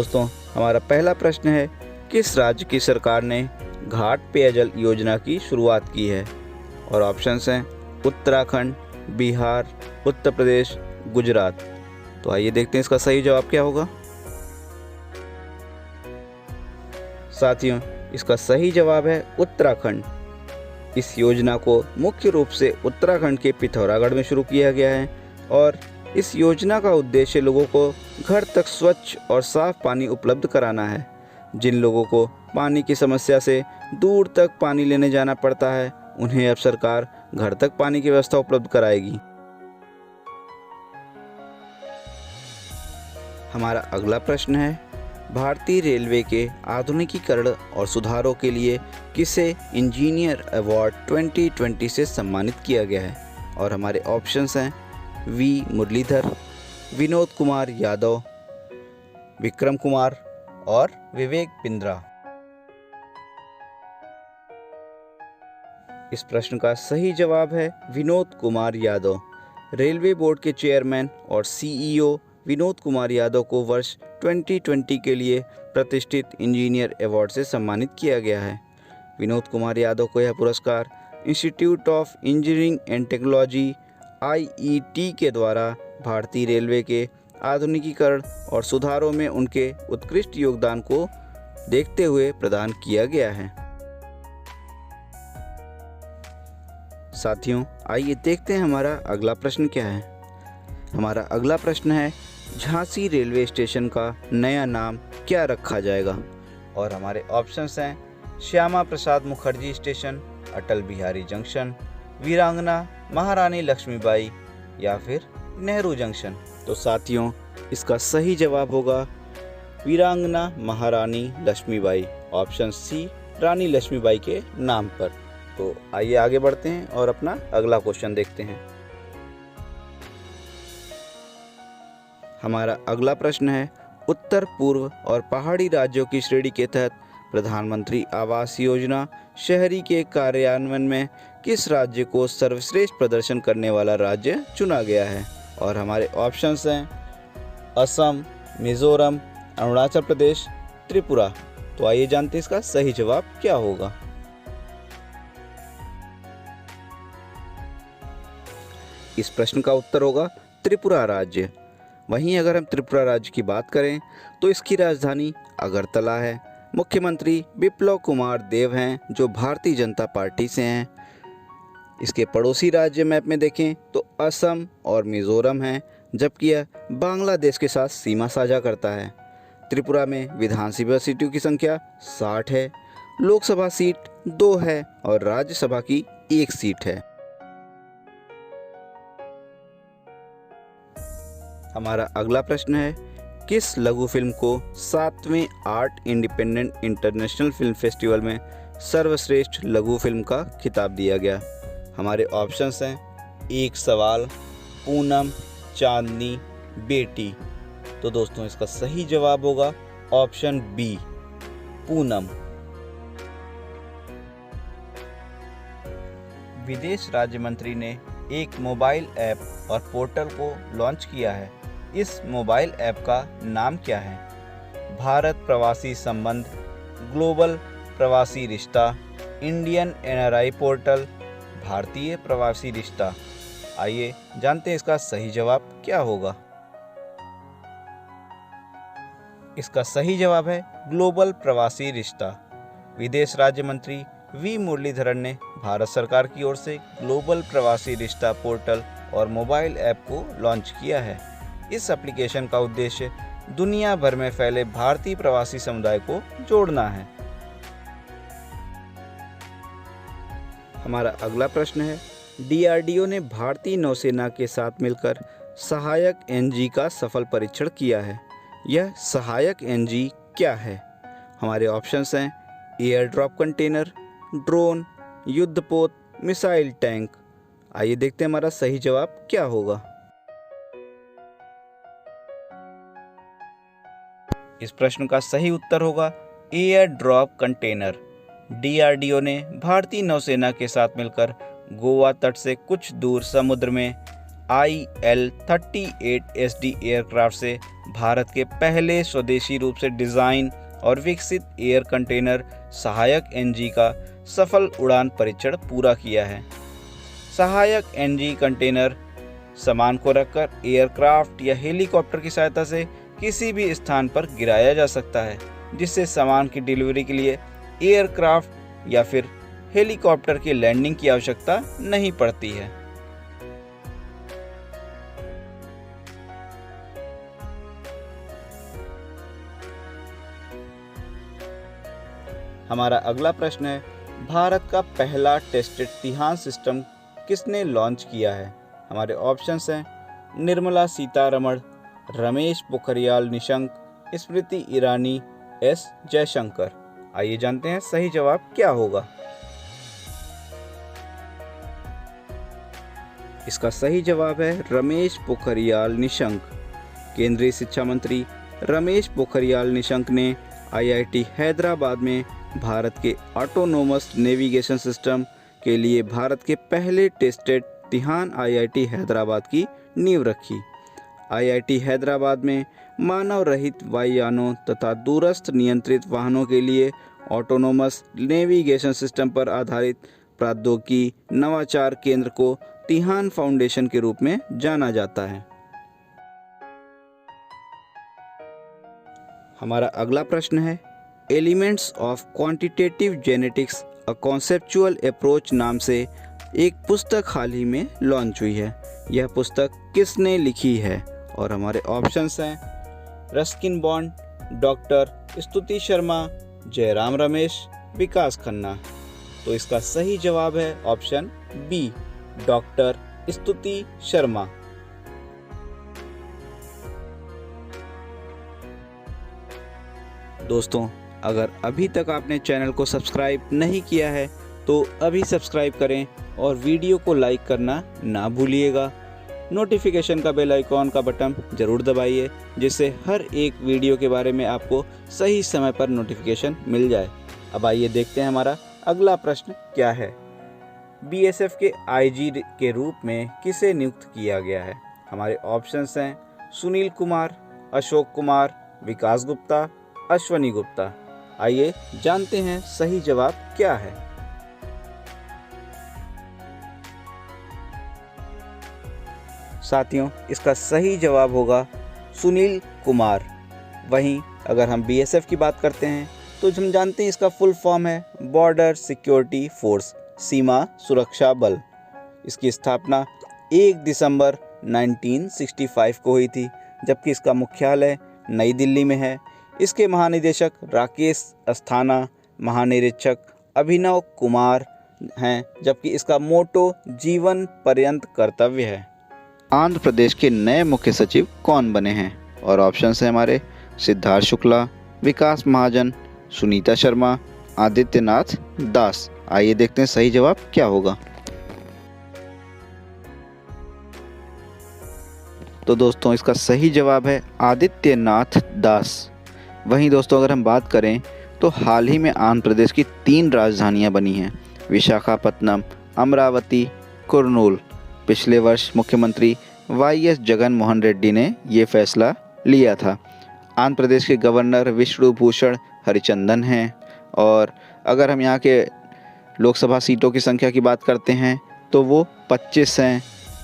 दोस्तों, हमारा पहला प्रश्न है, किस राज्य की सरकार ने घाट पेयजल योजना की शुरुआत की है? और ऑप्शंस हैं उत्तराखंड, बिहार, उत्तर प्रदेश, गुजरात। तो आइए देखते हैं इसका सही जवाब क्या होगा। साथियों, इसका सही जवाब है उत्तराखंड। इस योजना को मुख्य रूप से उत्तराखंड के पिथौरागढ़ में शुरू किया गया है और इस योजना का उद्देश्य लोगों को घर तक स्वच्छ और साफ पानी उपलब्ध कराना है। जिन लोगों को पानी की समस्या से दूर तक पानी लेने जाना पड़ता है, उन्हें अब सरकार घर तक पानी की व्यवस्था उपलब्ध कराएगी। हमारा अगला प्रश्न है, भारतीय रेलवे के आधुनिकीकरण और सुधारों के लिए किसे इंजीनियर अवार्ड 2020 से सम्मानित किया गया है? और हमारे ऑप्शंस हैं वी मुरलीधर, विनोद कुमार यादव, विक्रम कुमार और विवेक बिंद्रा। इस प्रश्न का सही जवाब है विनोद कुमार यादव। रेलवे बोर्ड के चेयरमैन और सीईओ विनोद कुमार यादव को वर्ष 2020 के लिए प्रतिष्ठित इंजीनियर अवार्ड से सम्मानित किया गया है। विनोद कुमार यादव को यह पुरस्कार institute of engineering and technology IET के द्वारा भारतीय रेलवे के आधुनिकीकरण और सुधारों में उनके उत्कृष्ट योगदान को देखते हुए प्रदान किया गया है। साथियों, आइए देखते हैं हमारा अगला प्रश्न क्या है। हमारा अगला प्रश्न है, झांसी रेलवे स्टेशन का नया नाम क्या रखा जाएगा? और हमारे ऑप्शंस हैं श्यामा प्रसाद मुखर्जी स्टेशन, अटल बिहारी जंक्शन, वीरांगना महारानी लक्ष्मीबाई या फिर नेहरू जंक्शन। तो साथियों, इसका सही जवाब होगा वीरांगना महारानी लक्ष्मीबाई, ऑप्शन सी, रानी लक्ष्मीबाई के नाम पर। तो आइए आगे बढ़ते हैं और अपना अगला क्वेश्चन देखते हैं। हमारा अगला प्रश्न है, उत्तर पूर्व और पहाड़ी राज्यों की श्रेणी के तहत प्रधानमंत्री आवास योजना शहरी के कार्यान्वयन में किस राज्य को सर्वश्रेष्ठ प्रदर्शन करने वाला राज्य चुना गया है? और हमारे ऑप्शंस हैं असम, मिजोरम, अरुणाचल प्रदेश, त्रिपुरा। तो आइए जानते हैं इसका सही जवाब क्या होगा। इस प्रश्न का उत्तर होगा त्रिपुरा राज्य। वहीं अगर हम त्रिपुरा राज्य की बात करें तो इसकी राजधानी अगरतला है। मुख्यमंत्री बिप्लब कुमार देव हैं जो भारतीय जनता पार्टी से हैं। इसके पड़ोसी राज्य मैप में देखें तो असम और मिजोरम हैं, जबकि यह बांग्लादेश के साथ सीमा साझा करता है। त्रिपुरा में विधानसभा सीटों की संख्या 60 है, लोकसभा सीट 2 है और राज्यसभा की 1 सीट है। हमारा अगला प्रश्न है, किस लघु फिल्म को 7वें art independent international film festival में सर्वश्रेष्ठ लघु फिल्म का खिताब दिया गया? हमारे ऑप्शंस हैं एक सवाल, पूनम, चांदनी, बेटी। तो दोस्तों, इसका सही जवाब होगा ऑप्शन बी, पूनम। विदेश राज्य मंत्री ने एक मोबाइल ऐप और पोर्टल को लॉन्च किया है। इस मोबाइल ऐप का नाम क्या है? भारत प्रवासी संबंध, ग्लोबल प्रवासी रिश्ता, इंडियन NRI पोर्टल, भारतीय प्रवासी रिश्ता। आइए जानते हैं इसका सही जवाब क्या होगा। इसका सही जवाब है ग्लोबल प्रवासी रिश्ता। विदेश राज्य मंत्री वी मुरलीधरन ने भारत सरकार की ओर से ग्लोबल प्रवासी रिश्ता पोर्टल और मोबाइल ऐप को लॉन्च किया है। इस एप्लीकेशन का उद्देश्य दुनिया भर में फैले भारतीय प्रवासी समुदाय को जोड़ना है। हमारा अगला प्रश्न है, DRDO ने भारतीय नौसेना के साथ मिलकर सहायक NG का सफल परीक्षण किया है। यह सहायक NG क्या है? हमारे ऑप्शंस हैं एयर ड्रॉप कंटेनर, ड्रोन, युद्धपोत, मिसाइल टैंक। आइए देखते हैं हमारा सही जवाब क्या होगा। इस प्रश्न का सही उत्तर होगा एयर ड्रॉप कंटेनर। DRDO ने भारतीय नौसेना के साथ मिलकर गोवा तट से कुछ दूर समुद्र में IL-38SD एयरक्राफ्ट से भारत के पहले स्वदेशी रूप से डिज़ाइन और विकसित एयर कंटेनर सहायक NG का सफल उड़ान परीक्षण पूरा किया है। सहायक NG कंटेनर सामान को रखकर एयरक्राफ्ट या हेलीकॉप्टर की सहायता से किसी भी स्थान पर गिराया जा सकता है, जिससे सामान की डिलीवरी के लिए एयरक्राफ्ट या फिर हेलीकॉप्टर की लैंडिंग की आवश्यकता नहीं पड़ती है। हमारा अगला प्रश्न है, भारत का पहला टेस्टेड तिहान सिस्टम किसने लॉन्च किया है? हमारे ऑप्शंस हैं निर्मला सीतारमण, रमेश पोखरियाल निशंक, स्मृति ईरानी, S जयशंकर। आइए जानते हैं सही जवाब क्या होगा। इसका सही जवाब है रमेश पोखरियाल निशंक। केंद्रीय शिक्षा मंत्री रमेश पोखरियाल निशंक ने IIT हैदराबाद में भारत के ऑटोनोमस नेविगेशन सिस्टम के लिए भारत के पहले टेस्टेड तिहान IIT हैदराबाद की नींव रखी। IIT हैदराबाद में मानव रहित वायुयानों तथा दूरस्थ नियंत्रित वाहनों के लिए ऑटोनोमस नेविगेशन सिस्टम पर आधारित प्रौद्योगिकी नवाचार केंद्र को तिहान फाउंडेशन के रूप में जाना जाता है। हमारा अगला प्रश्न है, elements of quantitative genetics a conceptual approach नाम से एक पुस्तक हाल ही में लॉन्च हुई है। यह पुस्तक किसने लिखी है? और हमारे ऑप्शंस हैं रस्किन बॉन्ड, डॉक्टर स्तुति शर्मा, जयराम रमेश, विकास खन्ना। तो इसका सही जवाब है ऑप्शन बी, डॉक्टर स्तुति शर्मा। दोस्तों, अगर अभी तक आपने चैनल को सब्सक्राइब नहीं किया है तो अभी सब्सक्राइब करें और वीडियो को लाइक करना ना भूलिएगा। नोटिफिकेशन का बेल आइकॉन का बटन ज़रूर दबाइए, जिससे हर एक वीडियो के बारे में आपको सही समय पर नोटिफिकेशन मिल जाए। अब आइए देखते हैं हमारा अगला प्रश्न क्या है। BSF के IG के रूप में किसे नियुक्त किया गया है? हमारे ऑप्शंस हैं सुनील कुमार, अशोक कुमार, विकास गुप्ता, अश्वनी गुप्ता। आइए जानते हैं सही जवाब क्या है। साथियों, इसका सही जवाब होगा सुनील कुमार। वहीं अगर हम BSF की बात करते हैं तो हम जानते हैं इसका फुल फॉर्म है बॉर्डर सिक्योरिटी फोर्स, सीमा सुरक्षा बल। इसकी स्थापना 1 दिसंबर 1965 को हुई थी, जबकि इसका मुख्यालय नई दिल्ली में है। इसके महानिदेशक राकेश अस्थाना, महानिरीक्षक अभिनव कुमार हैं, जबकि इसका मोटो जीवन पर्यंत कर्तव्य है। आंध्र प्रदेश के नए मुख्य सचिव कौन बने हैं? और ऑप्शंस हैं हमारे सिद्धार्थ शुक्ला, विकास महाजन, सुनीता शर्मा, आदित्यनाथ दास। आइए देखते हैं सही जवाब क्या होगा। तो दोस्तों, इसका सही जवाब है आदित्यनाथ दास। वहीं दोस्तों, अगर हम बात करें तो हाल ही में आंध्र प्रदेश की 3 राजधानियां बनी हैं, विशाखापत्तनम, अमरावती, कुर्नूल। पिछले वर्ष मुख्यमंत्री YS जगन मोहन रेड्डी ने ये फैसला लिया था। आंध्र प्रदेश के गवर्नर विष्णु भूषण हरिचंदन हैं। और अगर हम यहाँ के लोकसभा सीटों की संख्या की बात करते हैं तो वो 25 हैं।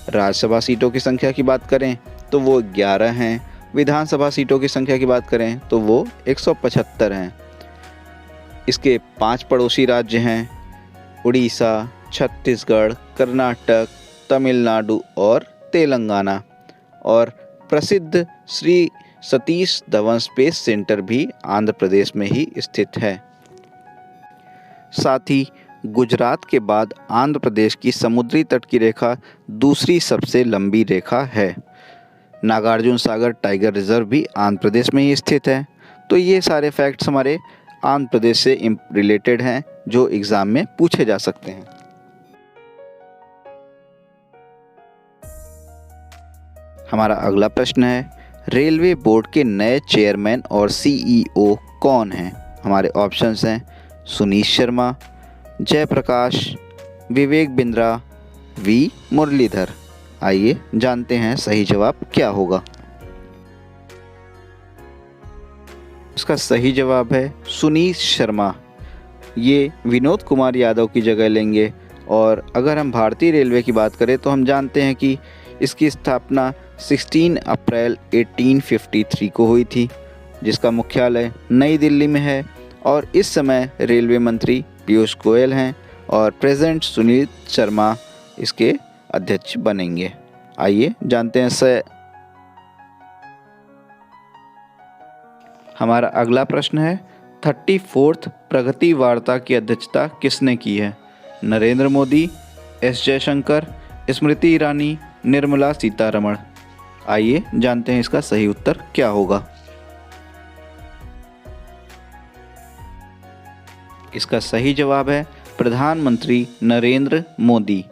राज्यसभा सीटों की संख्या की बात करें तो वो 11 हैं। विधानसभा सीटों की संख्या की बात करें तो वो 175 हैं। इसके 5 पड़ोसी राज्य हैं उड़ीसा, छत्तीसगढ़, कर्नाटक, तमिलनाडु और तेलंगाना। और प्रसिद्ध श्री सतीश धवन स्पेस सेंटर भी आंध्र प्रदेश में ही स्थित है। साथ ही गुजरात के बाद आंध्र प्रदेश की समुद्री तट की रेखा दूसरी सबसे लंबी रेखा है। नागार्जुन सागर टाइगर रिजर्व भी आंध्र प्रदेश में ही स्थित है। तो ये सारे फैक्ट्स हमारे आंध्र प्रदेश से रिलेटेड हैं जो एग्ज़ाम में पूछे जा सकते हैं। हमारा अगला प्रश्न है, रेलवे बोर्ड के नए चेयरमैन और CEO कौन हैं? हमारे ऑप्शंस हैं सुनीश शर्मा, जयप्रकाश, विवेक बिंद्रा, V मुरलीधर। आइए जानते हैं सही जवाब क्या होगा। इसका सही जवाब है सुनीत शर्मा। ये विनोद कुमार यादव की जगह लेंगे। और अगर हम भारतीय रेलवे की बात करें तो हम जानते हैं कि इसकी स्थापना 16 अप्रैल 1853 को हुई थी, जिसका मुख्यालय नई दिल्ली में है। और इस समय रेलवे मंत्री पीयूष गोयल हैं और प्रेजेंट सुनीत शर्मा इसके अध्यक्ष बनेंगे। आइए जानते हैं हमारा अगला प्रश्न है 34th प्रगति वार्ता की अध्यक्षता किसने की है? नरेंद्र मोदी, एस जयशंकर, स्मृति ईरानी, निर्मला सीतारमण। आइए जानते हैं इसका सही उत्तर क्या होगा। इसका सही जवाब है प्रधानमंत्री नरेंद्र मोदी।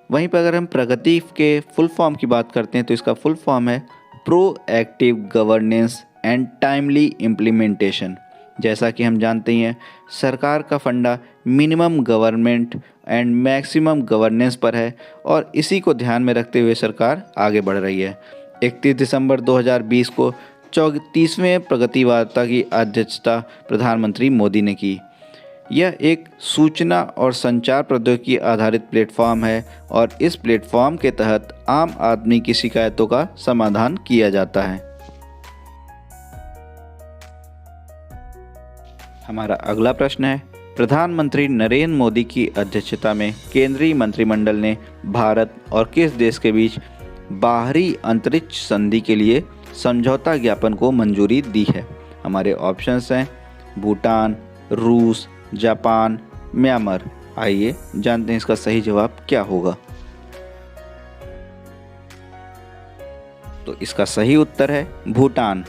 वहीं पर अगर हम प्रगति के फुल फॉर्म की बात करते हैं तो इसका फुल फॉर्म है proactive governance and timely implementation. जैसा कि हम जानते ही हैं, सरकार का फंडा minimum government and maximum governance पर है और इसी को ध्यान में रखते हुए सरकार आगे बढ़ रही है। 31 दिसंबर 2020 को 34वें प्रगति वार्ता की अध्यक्षता प्रधानमंत्री मोदी ने की। यह एक सूचना और संचार प्रौद्योगिकी आधारित प्लेटफॉर्म है और इस प्लेटफॉर्म के तहत आम आदमी की शिकायतों का समाधान किया जाता है। हमारा अगला प्रश्न है प्रधानमंत्री नरेंद्र मोदी की अध्यक्षता में केंद्रीय मंत्रिमंडल ने भारत और किस देश के बीच बाहरी अंतरिक्ष संधि के लिए समझौता ज्ञापन को मंजूरी दी है? हमारे ऑप्शंस हैं भूटान, रूस, जापान, म्यांमार। आइए जानते हैं इसका सही जवाब क्या होगा। तो इसका सही उत्तर है भूटान।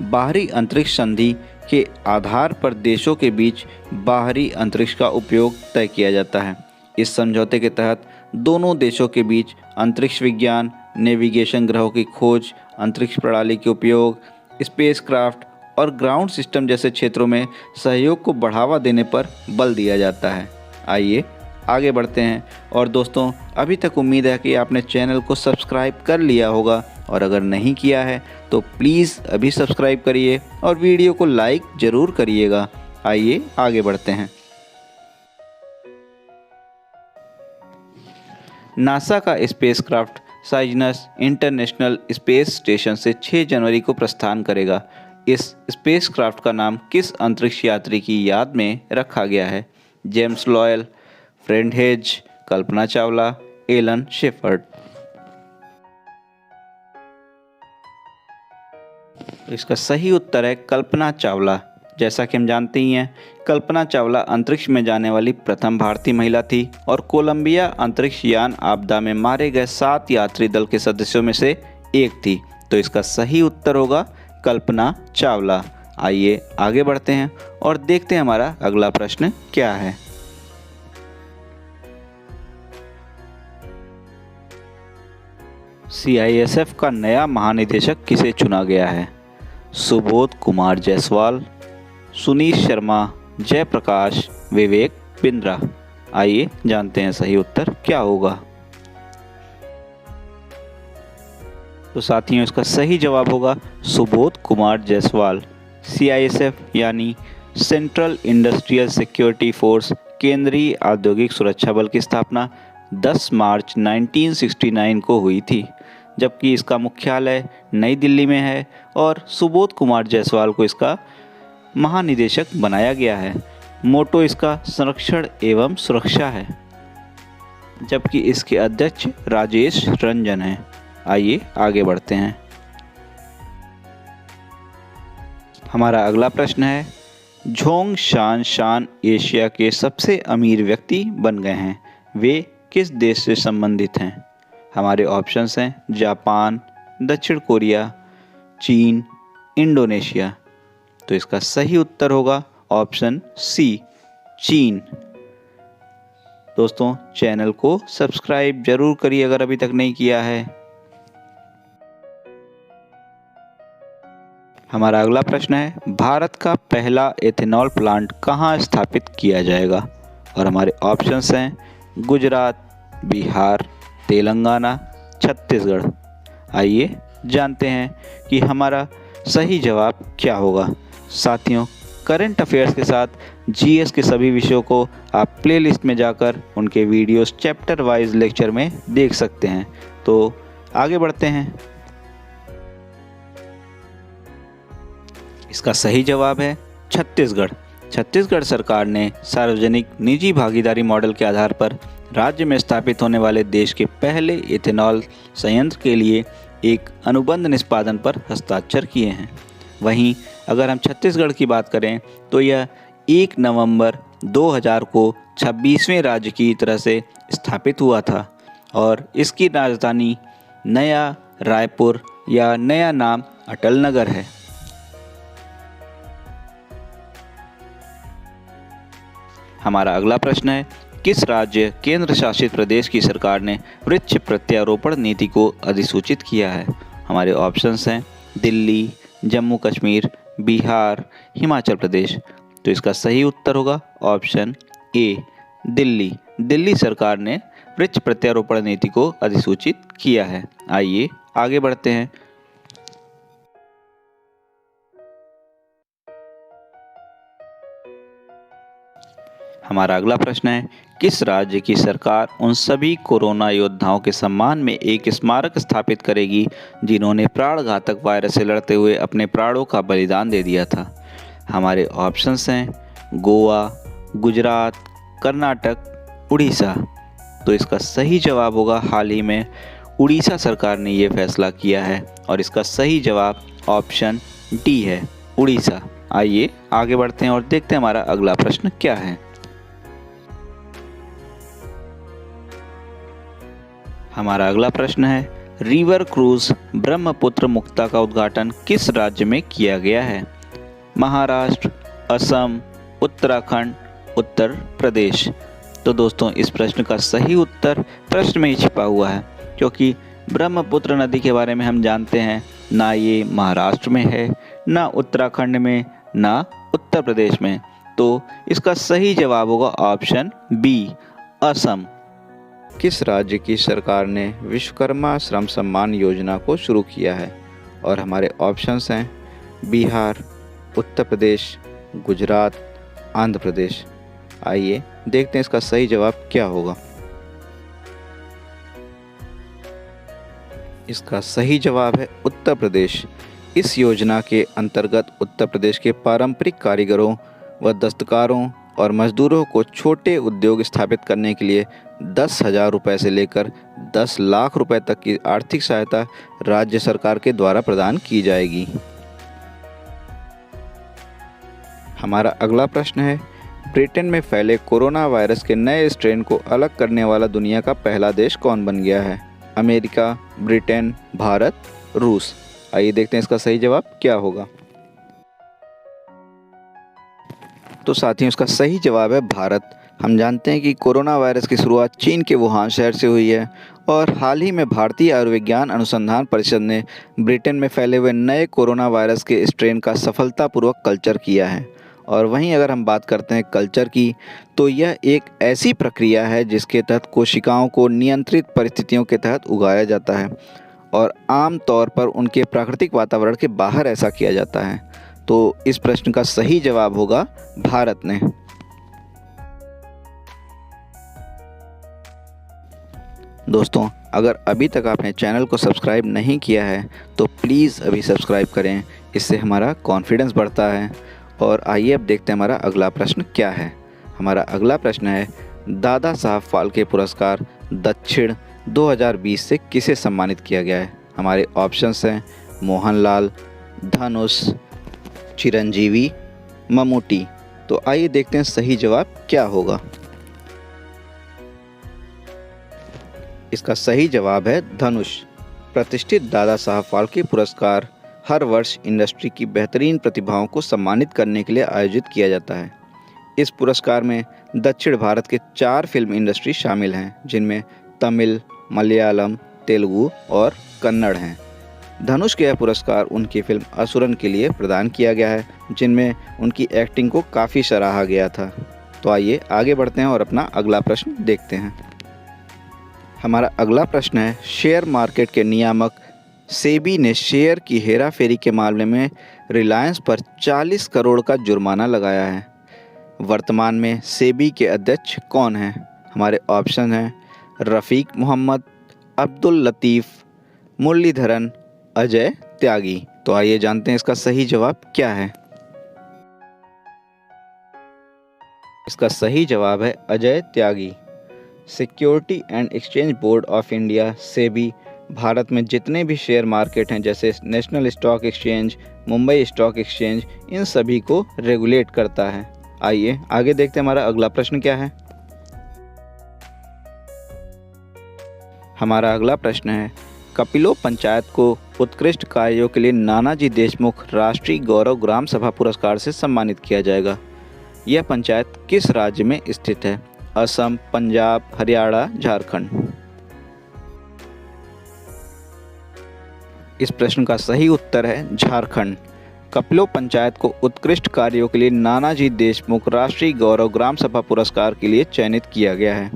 बाहरी अंतरिक्ष संधि के आधार पर देशों के बीच बाहरी अंतरिक्ष का उपयोग तय किया जाता है। इस समझौते के तहत दोनों देशों के बीच अंतरिक्ष विज्ञान, नेविगेशन, ग्रहों की खोज, अंतरिक्ष प्रणाली के उपयोग, स्पेसक्राफ्ट और ग्राउंड सिस्टम जैसे क्षेत्रों में सहयोग को बढ़ावा देने पर बल दिया जाता है। आइए आगे बढ़ते हैं। और दोस्तों, अभी तक उम्मीद है कि आपने चैनल को सब्सक्राइब कर लिया होगा और अगर नहीं किया है तो प्लीज़ अभी सब्सक्राइब करिए और वीडियो को लाइक ज़रूर करिएगा। आइए आगे बढ़ते हैं। नासा का स्पेसक्राफ्ट साइजनस इंटरनेशनल स्पेस स्टेशन से 6 जनवरी को प्रस्थान करेगा। इस स्पेसक्राफ्ट का नाम किस अंतरिक्ष यात्री की याद में रखा गया है? James loyal, Fred hedge, Kalpana Chawla, Elon shepherd. इसका सही उत्तर है कल्पना चावला। जैसा कि हम जानते ही हैं, कल्पना चावला अंतरिक्ष में जाने वाली प्रथम भारतीय महिला थी और कोलंबिया अंतरिक्ष यान आपदा में मारे गए 7 यात्री दल के सदस्यों में से एक थी। तो इसका सही उत्तर होगा कल्पना चावला। आइए आगे बढ़ते हैं और देखते हैं हमारा अगला प्रश्न क्या है। CISF का नया महानिदेशक किसे चुना गया है? सुबोध कुमार जायसवाल, सुनीत शर्मा, जयप्रकाश, विवेक बिंद्रा। आइए जानते हैं सही उत्तर क्या होगा। तो साथियों, इसका सही जवाब होगा सुबोध कुमार जायसवाल। CISF यानी सेंट्रल इंडस्ट्रियल सिक्योरिटी फोर्स, केंद्रीय औद्योगिक सुरक्षा बल की स्थापना 10 मार्च 1969 को हुई थी, जबकि इसका मुख्यालय नई दिल्ली में है और सुबोध कुमार जायसवाल को इसका महानिदेशक बनाया गया है। मोटो इसका संरक्षण एवं सुरक्षा है, जबकि इसके अध्यक्ष राजेश रंजन हैं। आइए आगे बढ़ते हैं। हमारा अगला प्रश्न है झोंग शान शान एशिया के सबसे अमीर व्यक्ति बन गए हैं। वे किस देश से संबंधित हैं? हमारे ऑप्शंस हैं जापान, दक्षिण कोरिया, चीन, इंडोनेशिया। तो इसका सही उत्तर होगा ऑप्शन सी, चीन। दोस्तों, चैनल को सब्सक्राइब जरूर करिए अगर अभी तक नहीं किया है। हमारा अगला प्रश्न है भारत का पहला एथेनॉल प्लांट कहाँ स्थापित किया जाएगा? और हमारे ऑप्शंस हैं गुजरात, बिहार, तेलंगाना, छत्तीसगढ़। आइए जानते हैं कि हमारा सही जवाब क्या होगा। साथियों, करंट अफेयर्स के साथ जीएस के सभी विषयों को आप प्लेलिस्ट में जाकर उनके वीडियोस चैप्टर वाइज लेक्चर में देख सकते हैं। तो आगे बढ़ते हैं। इसका सही जवाब है छत्तीसगढ़। छत्तीसगढ़ सरकार ने सार्वजनिक निजी भागीदारी मॉडल के आधार पर राज्य में स्थापित होने वाले देश के पहले इथेनॉल संयंत्र के लिए एक अनुबंध निष्पादन पर हस्ताक्षर किए हैं। वहीं अगर हम छत्तीसगढ़ की बात करें तो यह 1 नवंबर 2000 को 26वें राज्य की तरह से स्थापित हुआ था और इसकी राजधानी नया रायपुर या नया नाम अटल नगर है। हमारा अगला प्रश्न है, किस राज्य केंद्र शासित प्रदेश की सरकार ने वृक्ष प्रत्यारोपण नीति को अधिसूचित किया है? हमारे ऑप्शंस हैं दिल्ली, जम्मू कश्मीर, बिहार, हिमाचल प्रदेश। तो इसका सही उत्तर होगा ऑप्शन ए, दिल्ली। दिल्ली सरकार ने वृक्ष प्रत्यारोपण नीति को अधिसूचित किया है। आइए आगे बढ़ते हैं। हमारा अगला प्रश्न है, किस राज्य की सरकार उन सभी कोरोना योद्धाओं के सम्मान में एक स्मारक स्थापित करेगी जिन्होंने प्राणघातक वायरस से लड़ते हुए अपने प्राणों का बलिदान दे दिया था? हमारे ऑप्शंस हैं गोवा, गुजरात, कर्नाटक, उड़ीसा। तो इसका सही जवाब होगा हाल ही में उड़ीसा सरकार ने ये फैसला किया है और इसका सही जवाब ऑप्शन डी है, उड़ीसा। आइए आगे बढ़ते हैं और देखते हैं हमारा अगला प्रश्न क्या है। हमारा अगला प्रश्न है, रिवर क्रूज ब्रह्मपुत्र मुक्ता का उद्घाटन किस राज्य में किया गया है? महाराष्ट्र, असम, उत्तराखंड, उत्तर प्रदेश। तो दोस्तों, इस प्रश्न का सही उत्तर प्रश्न में ही छिपा हुआ है, क्योंकि ब्रह्मपुत्र नदी के बारे में हम जानते हैं ना ये महाराष्ट्र में है, ना उत्तराखंड में, ना उत्तर प्रदेश में। तो इसका सही जवाब होगा ऑप्शन बी, असम। किस राज्य की सरकार ने विश्वकर्मा श्रम सम्मान योजना को शुरू किया है? और हमारे ऑप्शंस हैं बिहार, उत्तर प्रदेश, गुजरात, आंध्र प्रदेश। आइए देखते हैं इसका सही जवाब क्या होगा। इसका सही जवाब है उत्तर प्रदेश। इस योजना के अंतर्गत उत्तर प्रदेश के पारंपरिक कारीगरों व दस्तकारों और मजदूरों को छोटे उद्योग स्थापित करने के लिए 10,000 रुपये से लेकर 10 लाख रुपए तक की आर्थिक सहायता राज्य सरकार के द्वारा प्रदान की जाएगी। हमारा अगला प्रश्न है, ब्रिटेन में फैले कोरोना वायरस के नए स्ट्रेन को अलग करने वाला दुनिया का पहला देश कौन बन गया है? अमेरिका, ब्रिटेन, भारत, रूस। आइए देखते हैं इसका सही जवाब क्या होगा। तो साथियों, इसका सही जवाब है भारत। हम जानते हैं कि कोरोना वायरस की शुरुआत चीन के वुहान शहर से हुई है और हाल ही में भारतीय आयुर्विज्ञान अनुसंधान परिषद ने ब्रिटेन में फैले हुए नए कोरोना वायरस के स्ट्रेन का सफलतापूर्वक कल्चर किया है। और वहीं अगर हम बात करते हैं कल्चर की, तो यह एक ऐसी प्रक्रिया है जिसके तहत कोशिकाओं को नियंत्रित परिस्थितियों के तहत उगाया जाता है और आम तौर पर उनके प्राकृतिक वातावरण के बाहर ऐसा किया जाता है। तो इस प्रश्न का सही जवाब होगा भारत ने। दोस्तों, अगर अभी तक आपने चैनल को सब्सक्राइब नहीं किया है तो प्लीज़ अभी सब्सक्राइब करें, इससे हमारा कॉन्फिडेंस बढ़ता है। और आइए अब देखते हैं हमारा अगला प्रश्न क्या है। हमारा अगला प्रश्न है, दादा साहब फाल्के पुरस्कार दक्षिण 2020 से किसे सम्मानित किया गया है? हमारे ऑप्शंस हैं मोहनलाल, धनुष, चिरंजीवी, ममूटी। तो आइए देखते हैं सही जवाब क्या होगा। इसका सही जवाब है धनुष। प्रतिष्ठित दादा साहब फाल्के पुरस्कार हर वर्ष इंडस्ट्री की बेहतरीन प्रतिभाओं को सम्मानित करने के लिए आयोजित किया जाता है। इस पुरस्कार में दक्षिण भारत के 4 फिल्म इंडस्ट्री शामिल हैं, जिनमें तमिल, मलयालम, तेलुगु और कन्नड़ हैं। धनुष का यह पुरस्कार उनकी फिल्म असुरन के लिए प्रदान किया गया है, जिनमें उनकी एक्टिंग को काफ़ी सराहा गया था। तो आइए आगे बढ़ते हैं और अपना अगला प्रश्न देखते हैं। हमारा अगला प्रश्न है, शेयर मार्केट के नियामक सेबी ने शेयर की हेराफेरी के मामले में रिलायंस पर 40 करोड़ का जुर्माना लगाया है। वर्तमान में सेबी के अध्यक्ष कौन हैं? हमारे ऑप्शन हैं रफ़ीक मोहम्मद, अब्दुल लतीफ़, मुरलीधरन, अजय त्यागी। तो आइए जानते हैं इसका सही जवाब क्या है। इसका सही जवाब है Ajay Tyagi. Security and exchange board of India SEBI Bharat में जितने भी शेयर मार्केट हैं जैसे national stock exchange, Mumbai stock exchange, इन सभी को रेगुलेट करता है। आइए आगे देखते हैं हमारा अगला प्रश्न क्या है। हमारा अगला प्रश्न है, कपिलो पंचायत को उत्कृष्ट कार्यों के लिए नानाजी देशमुख राष्ट्रीय गौरव ग्राम सभा पुरस्कार से सम्मानित किया जाएगा। यह पंचायत किस राज्य में स्थित है? असम, पंजाब, हरियाणा, झारखंड। इस प्रश्न का सही उत्तर है झारखंड। कपिलो पंचायत को उत्कृष्ट कार्यों के लिए नानाजी देशमुख राष्ट्रीय गौरव ग्राम सभा पुरस्कार के लिए चयनित किया गया है।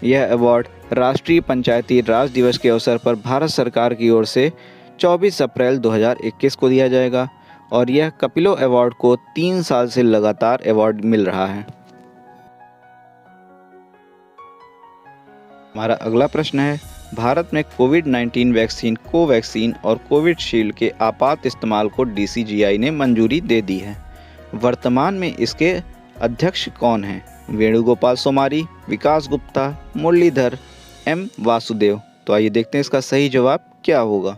यह अवार्ड राष्ट्रीय पंचायती राज दिवस के अवसर पर भारत सरकार की ओर से 24 अप्रैल 2021 को दिया जाएगा और यह कपिलो अवार्ड को 3 साल से लगातार अवार्ड मिल रहा है। हमारा अगला प्रश्न है, भारत में कोविड-19 वैक्सीन कोवैक्सीन और कोविशील्ड के आपात इस्तेमाल को DCGI ने मंजूरी दे दी है। वर्तमान में इसके अध्यक्ष कौन हैं? वेणुगोपाल सोमारी, विकास गुप्ता, मुरलीधर, M वासुदेव। तो आइए देखते हैं इसका सही जवाब क्या होगा।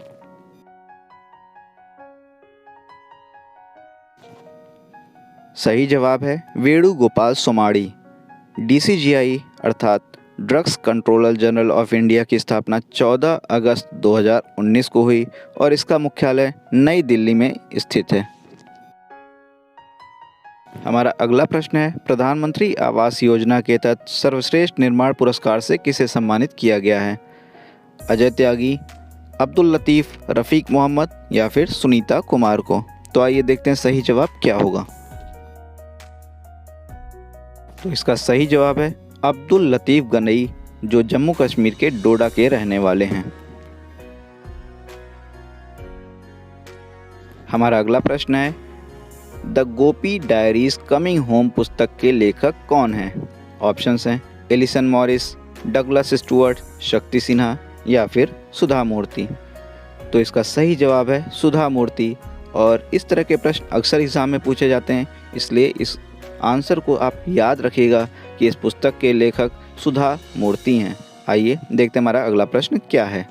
सही जवाब है वेणुगोपाल सोमारी। DCGI अर्थात drugs controller general of India की स्थापना 14 अगस्त 2019 को हुई और इसका मुख्यालय नई दिल्ली में स्थित है। हमारा अगला प्रश्न है, प्रधानमंत्री आवास योजना के तहत सर्वश्रेष्ठ निर्माण पुरस्कार से किसे सम्मानित किया गया है? अजय त्यागी, अब्दुल लतीफ़, रफ़ीक मोहम्मद या फिर सुनीता कुमार को। तो आइए देखते हैं सही जवाब क्या होगा। तो इसका सही जवाब है अब्दुल लतीफ़ गनई, जो जम्मू कश्मीर के डोडा के रहने वाले हैं। हमारा अगला प्रश्न है, the Gopi diaries coming home पुस्तक के लेखक कौन हैं? ऑप्शंस हैं एलिसन मॉरिस, डगलस स्टुअर्ट, शक्ति सिन्हा या फिर सुधा मूर्ति। तो इसका सही जवाब है सुधा मूर्ति। और इस तरह के प्रश्न अक्सर एग्जाम में पूछे जाते हैं, इसलिए इस आंसर को आप याद रखिएगा कि इस पुस्तक के लेखक सुधा मूर्ति हैं। आइए देखते हैं हमारा अगला प्रश्न क्या है।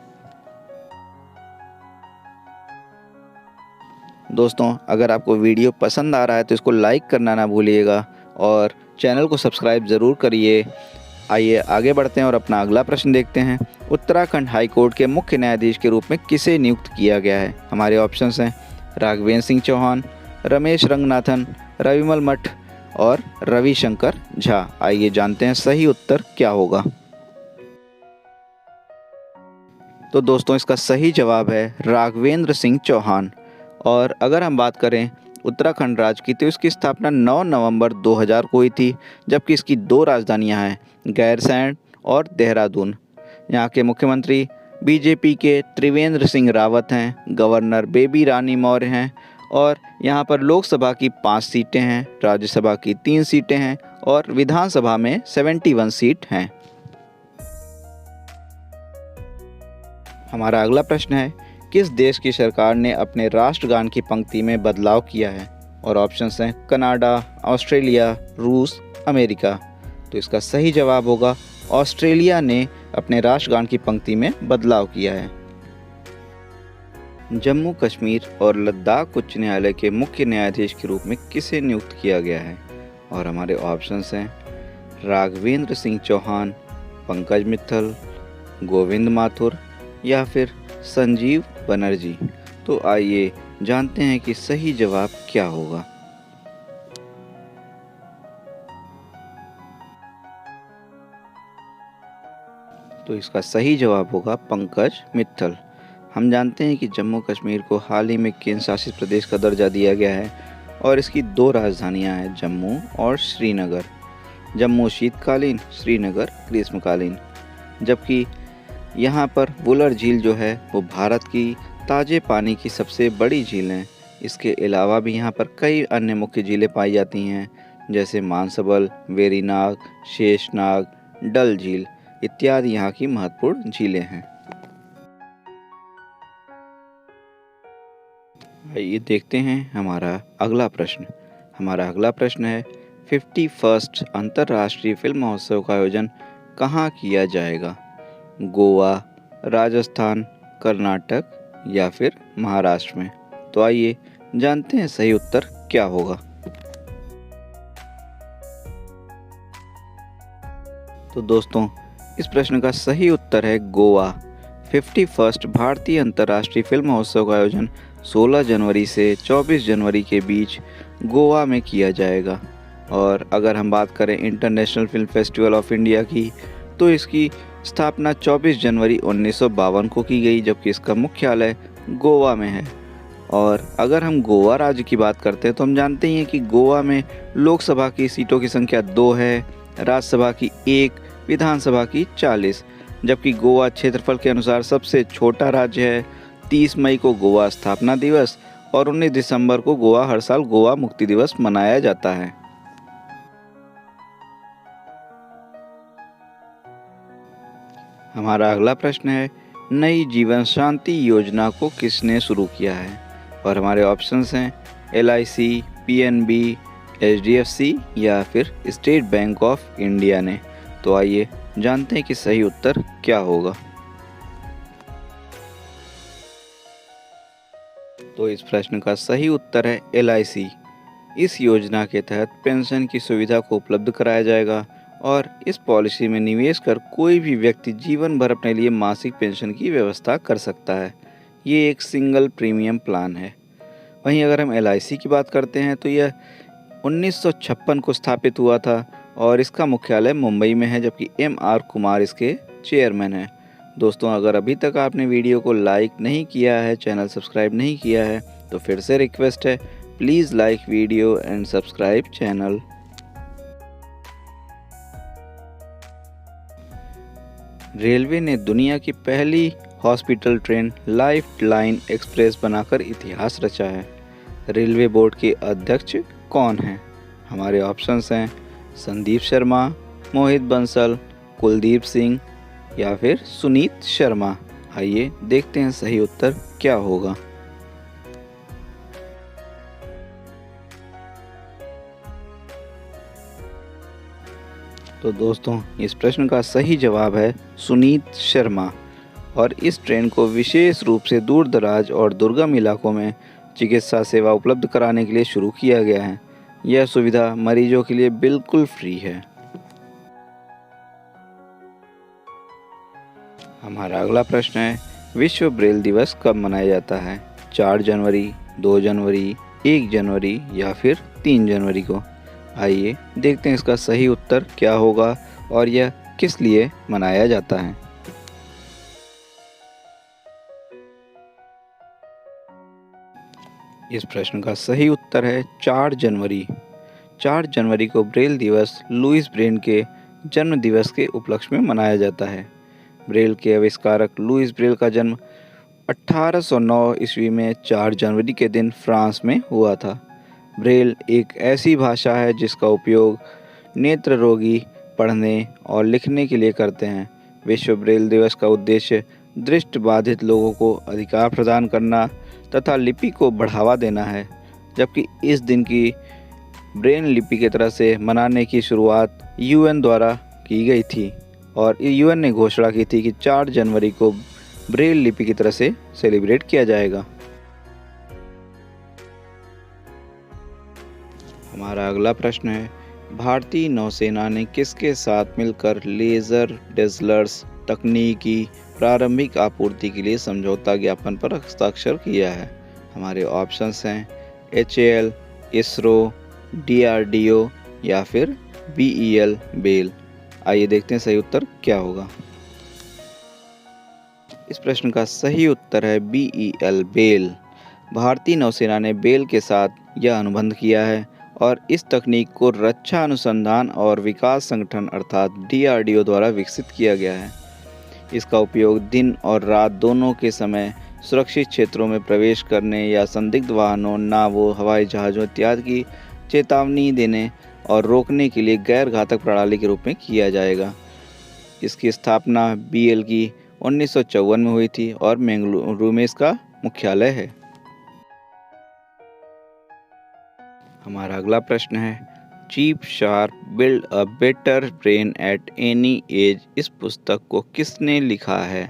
दोस्तों, अगर आपको वीडियो पसंद आ रहा है तो इसको लाइक करना ना भूलिएगा और चैनल को सब्सक्राइब ज़रूर करिए। आइए आगे बढ़ते हैं और अपना अगला प्रश्न देखते हैं। उत्तराखंड हाई कोर्ट के मुख्य न्यायाधीश के रूप में किसे नियुक्त किया गया है? हमारे ऑप्शंस हैं राघवेंद्र सिंह चौहान, रमेश रंगनाथन, रविमल मठ और रविशंकर झा। आइए जानते हैं सही उत्तर क्या होगा। तो दोस्तों, इसका सही जवाब है राघवेंद्र सिंह चौहान। और अगर हम बात करें उत्तराखंड राज्य की, तो इसकी स्थापना 9 नवंबर 2000 को हुई थी, जबकि इसकी 2 राजधानियां हैं, गैरसैंण और देहरादून। यहाँ के मुख्यमंत्री बीजेपी के त्रिवेंद्र सिंह रावत हैं, गवर्नर बेबी रानी मौर्य हैं और यहाँ पर लोकसभा की 5 सीटें हैं, राज्यसभा की 3 सीटें हैं और विधानसभा में 71 सीट हैं। हमारा अगला प्रश्न है, किस देश की सरकार ने अपने राष्ट्रगान की पंक्ति में बदलाव किया है? और ऑप्शंस हैं कनाडा, ऑस्ट्रेलिया, रूस, अमेरिका। तो इसका सही जवाब होगा ऑस्ट्रेलिया ने अपने राष्ट्रगान की पंक्ति में बदलाव किया है। जम्मू कश्मीर और लद्दाख उच्च न्यायालय के मुख्य न्यायाधीश के रूप में किसे नियुक्त किया गया है? और हमारे ऑप्शंस हैं राघवेंद्र सिंह चौहान, पंकज मित्तल, गोविंद माथुर या फिर संजीव बनर्जी। तो आइए जानते हैं कि सही जवाब क्या होगा। तो इसका सही जवाब होगा पंकज मित्तल। हम जानते हैं कि जम्मू कश्मीर को हाल ही में केंद्र शासित प्रदेश का दर्जा दिया गया है और इसकी 2 राजधानियां हैं, जम्मू और श्रीनगर। जम्मू शीतकालीन, श्रीनगर ग्रीष्मकालीन। जबकि यहाँ पर वुलर झील जो है वो भारत की ताज़े पानी की सबसे बड़ी झील है। इसके अलावा भी यहाँ पर कई अन्य मुख्य झीलें पाई जाती हैं, जैसे मानसबल, वेरीनाग, शेषनाग, डल झील इत्यादि यहाँ की महत्वपूर्ण झीलें हैं। आइए देखते हैं हमारा अगला प्रश्न। हमारा अगला प्रश्न है 51st अंतर्राष्ट्रीय फिल्म महोत्सव का आयोजन कहाँ किया जाएगा? गोवा, राजस्थान, कर्नाटक या फिर महाराष्ट्र में? तो आइए जानते हैं सही उत्तर क्या होगा। तो दोस्तों, इस प्रश्न का सही उत्तर है गोवा। 51st भारतीय अंतर्राष्ट्रीय फिल्म महोत्सव का आयोजन 16 जनवरी से 24 जनवरी के बीच गोवा में किया जाएगा। और अगर हम बात करें international film festival of India की, तो इसकी स्थापना 24 जनवरी 1952 को की गई, जबकि इसका मुख्यालय गोवा में है। और अगर हम गोवा राज्य की बात करते हैं तो हम जानते ही हैं कि गोवा में लोकसभा की सीटों की संख्या 2 है, राज्यसभा की 1, विधानसभा की 40, जबकि गोवा क्षेत्रफल के अनुसार सबसे छोटा राज्य है। 30 मई को गोवा स्थापना दिवस और 19 दिसंबर को गोवा हर साल गोवा मुक्ति दिवस मनाया जाता है। हमारा अगला प्रश्न है नई जीवन शांति योजना को किसने शुरू किया है? और हमारे ऑप्शंस हैं LIC, PNB, HDFC या फिर स्टेट बैंक ऑफ इंडिया ने। तो आइए जानते हैं कि सही उत्तर क्या होगा। तो इस प्रश्न का सही उत्तर है LIC। इस योजना के तहत पेंशन की सुविधा को उपलब्ध कराया जाएगा और इस पॉलिसी में निवेश कर कोई भी व्यक्ति जीवन भर अपने लिए मासिक पेंशन की व्यवस्था कर सकता है। ये एक सिंगल प्रीमियम प्लान है। वहीं अगर हम LIC की बात करते हैं तो यह 1956 को स्थापित हुआ था और इसका मुख्यालय मुंबई में है, जबकि MR कुमार इसके चेयरमैन हैं। दोस्तों, अगर अभी तक आपने वीडियो को लाइक नहीं किया है, चैनल सब्सक्राइब नहीं किया है, तो फिर से रिक्वेस्ट है, please like video and subscribe channel. Railway ने दुनिया की पहली hospital train life line express बनाकर इतिहास रचा है। रेलवे बोर्ड के अध्यक्ष कौन हैं? हमारे ऑप्शंस हैं संदीप शर्मा, मोहित बंसल, कुलदीप सिंह या फिर सुनीत शर्मा। आइए देखते हैं सही उत्तर क्या होगा। तो दोस्तों, इस प्रश्न का सही जवाब है सुनीत शर्मा। और इस ट्रेन को विशेष रूप से दूर दराज और दुर्गम इलाकों में चिकित्सा सेवा उपलब्ध कराने के लिए शुरू किया गया है। यह सुविधा मरीजों के लिए बिल्कुल फ्री है। हमारा अगला प्रश्न है विश्व ब्रेल दिवस कब मनाया जाता है? 4 जनवरी, 2 जनवरी, 1 जनवरी या फिर 3 जनवरी को? आइए देखते हैं इसका सही उत्तर क्या होगा और यह किस लिए मनाया जाता है। इस प्रश्न का सही उत्तर है 4 जनवरी। 4 जनवरी को ब्रेल दिवस लुईस ब्रेल के जन्म दिवस के उपलक्ष्य में मनाया जाता है। ब्रेल के आविष्कारक लुईस ब्रेल का जन्म 1809 ईस्वी में 4 जनवरी के दिन फ्रांस में हुआ था। ब्रेल एक ऐसी भाषा है जिसका उपयोग नेत्र रोगी पढ़ने और लिखने के लिए करते हैं। विश्व ब्रेल दिवस का उद्देश्य दृष्टिबाधित लोगों को अधिकार प्रदान करना तथा लिपि को बढ़ावा देना है, जबकि इस दिन की ब्रेल लिपि की तरह से मनाने की शुरुआत UN द्वारा की गई थी और UN ने घोषणा की थी कि 4 जनवरी को ब्रेल लिपि की तरह से सेलिब्रेट किया जाएगा। हमारा अगला प्रश्न है भारतीय नौसेना ने किसके साथ मिलकर लेज़र डेज़लर्स तकनीक की प्रारंभिक आपूर्ति के लिए समझौता ज्ञापन पर हस्ताक्षर किया है? हमारे ऑप्शंस हैं HAL, इसरो, DRDO या फिर BEL बेल। आइए देखते हैं सही उत्तर क्या होगा। इस प्रश्न का सही उत्तर है BEL बेल। भारतीय नौसेना ने बेल के साथ यह अनुबंध किया है और इस तकनीक को रक्षा अनुसंधान और विकास संगठन अर्थात DRDO द्वारा विकसित किया गया है। इसका उपयोग दिन और रात दोनों के समय सुरक्षित क्षेत्रों में प्रवेश करने या संदिग्ध वाहनों, नावों, हवाई जहाज़ों इत्यादि की चेतावनी देने और रोकने के लिए गैर घातक प्रणाली के रूप में किया जाएगा। इसकी स्थापना BL की 1954 में हुई थी और बेंगलुरु में इसका मुख्यालय है। हमारा अगला प्रश्न है, keep sharp build a better brain at any age, इस पुस्तक को किसने लिखा है?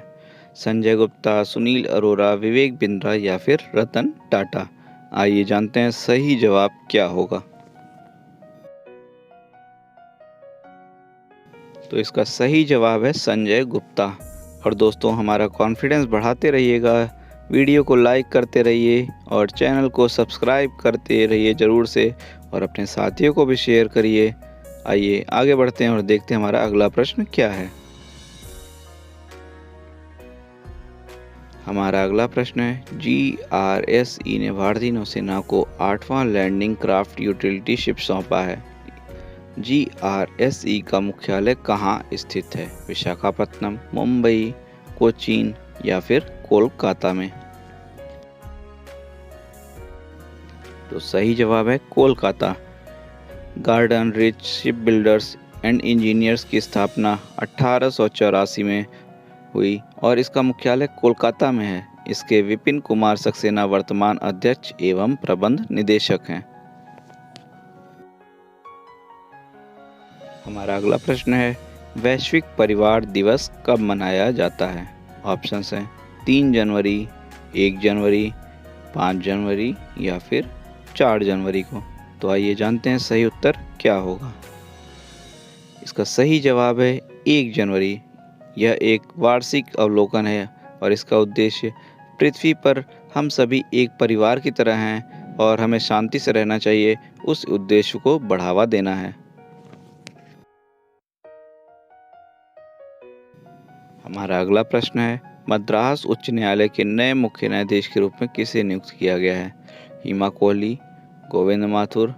संजय गुप्ता, सुनील अरोरा, विवेक बिंद्रा या फिर रतन टाटा? आइए जानते हैं सही जवाब क्या होगा। तो इसका सही जवाब है संजय गुप्ता। और दोस्तों, हमारा कॉन्फिडेंस बढ़ाते रहिएगा, वीडियो को लाइक करते रहिए और चैनल को सब्सक्राइब करते रहिए ज़रूर से, और अपने साथियों को भी शेयर करिए। आइए आगे बढ़ते हैं और देखते हैं हमारा अगला प्रश्न क्या है। हमारा अगला प्रश्न है, GRSE ने भारतीय नौसेना को 8वां लैंडिंग क्राफ्ट यूटिलिटी शिप सौंपा है। GRSE का मुख्यालय कहाँ स्थित है? विशाखापत्तनम, मुंबई, कोचीन या फिर कोलकाता में? तो सही जवाब है Kolkata. Garden rich ship builders and engineers की स्थापना 1884 में हुई और इसका मुख्यालय कोलकाता में है। इसके विपिन कुमार सक्सेना वर्तमान अध्यक्ष एवं प्रबंध निदेशक हैं। हमारा अगला प्रश्न है, वैश्विक परिवार दिवस कब मनाया जाता है? ऑप्शंस हैं 3 जनवरी, 1 जनवरी, 5 जनवरी या फिर 4 जनवरी को। तो आइए जानते हैं सही उत्तर क्या होगा। इसका सही जवाब है 1 जनवरी। यह एक वार्षिक अवलोकन है और इसका उद्देश्य पृथ्वी पर हम सभी एक परिवार की तरह हैं और हमें शांति से रहना चाहिए, उस उद्देश्य को बढ़ावा देना है। हमारा अगला प्रश्न है, मद्रास उच्च न्यायालय के नए मुख्य न्यायाधीश के रूप में किसे नियुक्त किया गया है? हिमा कोहली, गोविंद माथुर,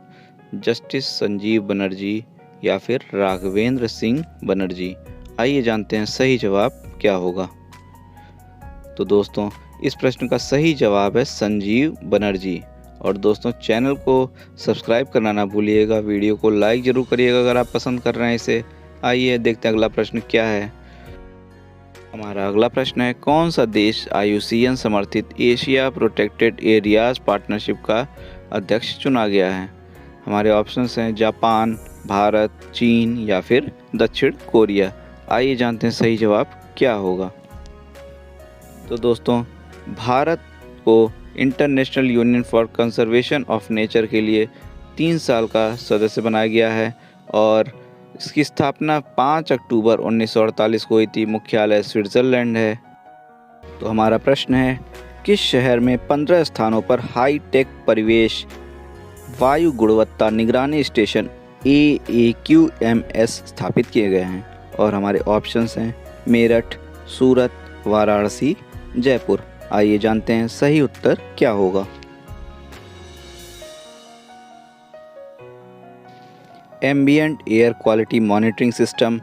जस्टिस संजीव बनर्जी या फिर राघवेंद्र सिंह बनर्जी? आइए जानते हैं सही जवाब क्या होगा। तो दोस्तों, इस प्रश्न का सही जवाब है संजीव बनर्जी। और दोस्तों, चैनल को सब्सक्राइब करना ना भूलिएगा, वीडियो को लाइक ज़रूर करिएगा अगर आप पसंद कर रहे हैं इसे। आइए देखते हैं अगला प्रश्न क्या है। हमारा अगला प्रश्न है, कौन सा देश IUCN समर्थित एशिया प्रोटेक्टेड एरियाज पार्टनरशिप का अध्यक्ष चुना गया है? हमारे ऑप्शंस हैं जापान, भारत, चीन या फिर दक्षिण कोरिया। आइए जानते हैं सही जवाब क्या होगा। तो दोस्तों, भारत को international union for conservation of nature के लिए 3 साल का सदस्य बनाया गया है और इसकी स्थापना 5 अक्टूबर 1948 को हुई थी। मुख्यालय स्विट्ज़रलैंड है। तो हमारा प्रश्न है, किस शहर में 15 स्थानों पर हाई टेक परिवेश वायु गुणवत्ता निगरानी स्टेशन AAQMS स्थापित किए गए हैं? और हमारे ऑप्शंस हैं मेरठ, सूरत, वाराणसी, जयपुर। आइए जानते हैं सही उत्तर क्या होगा। Ambient air quality monitoring system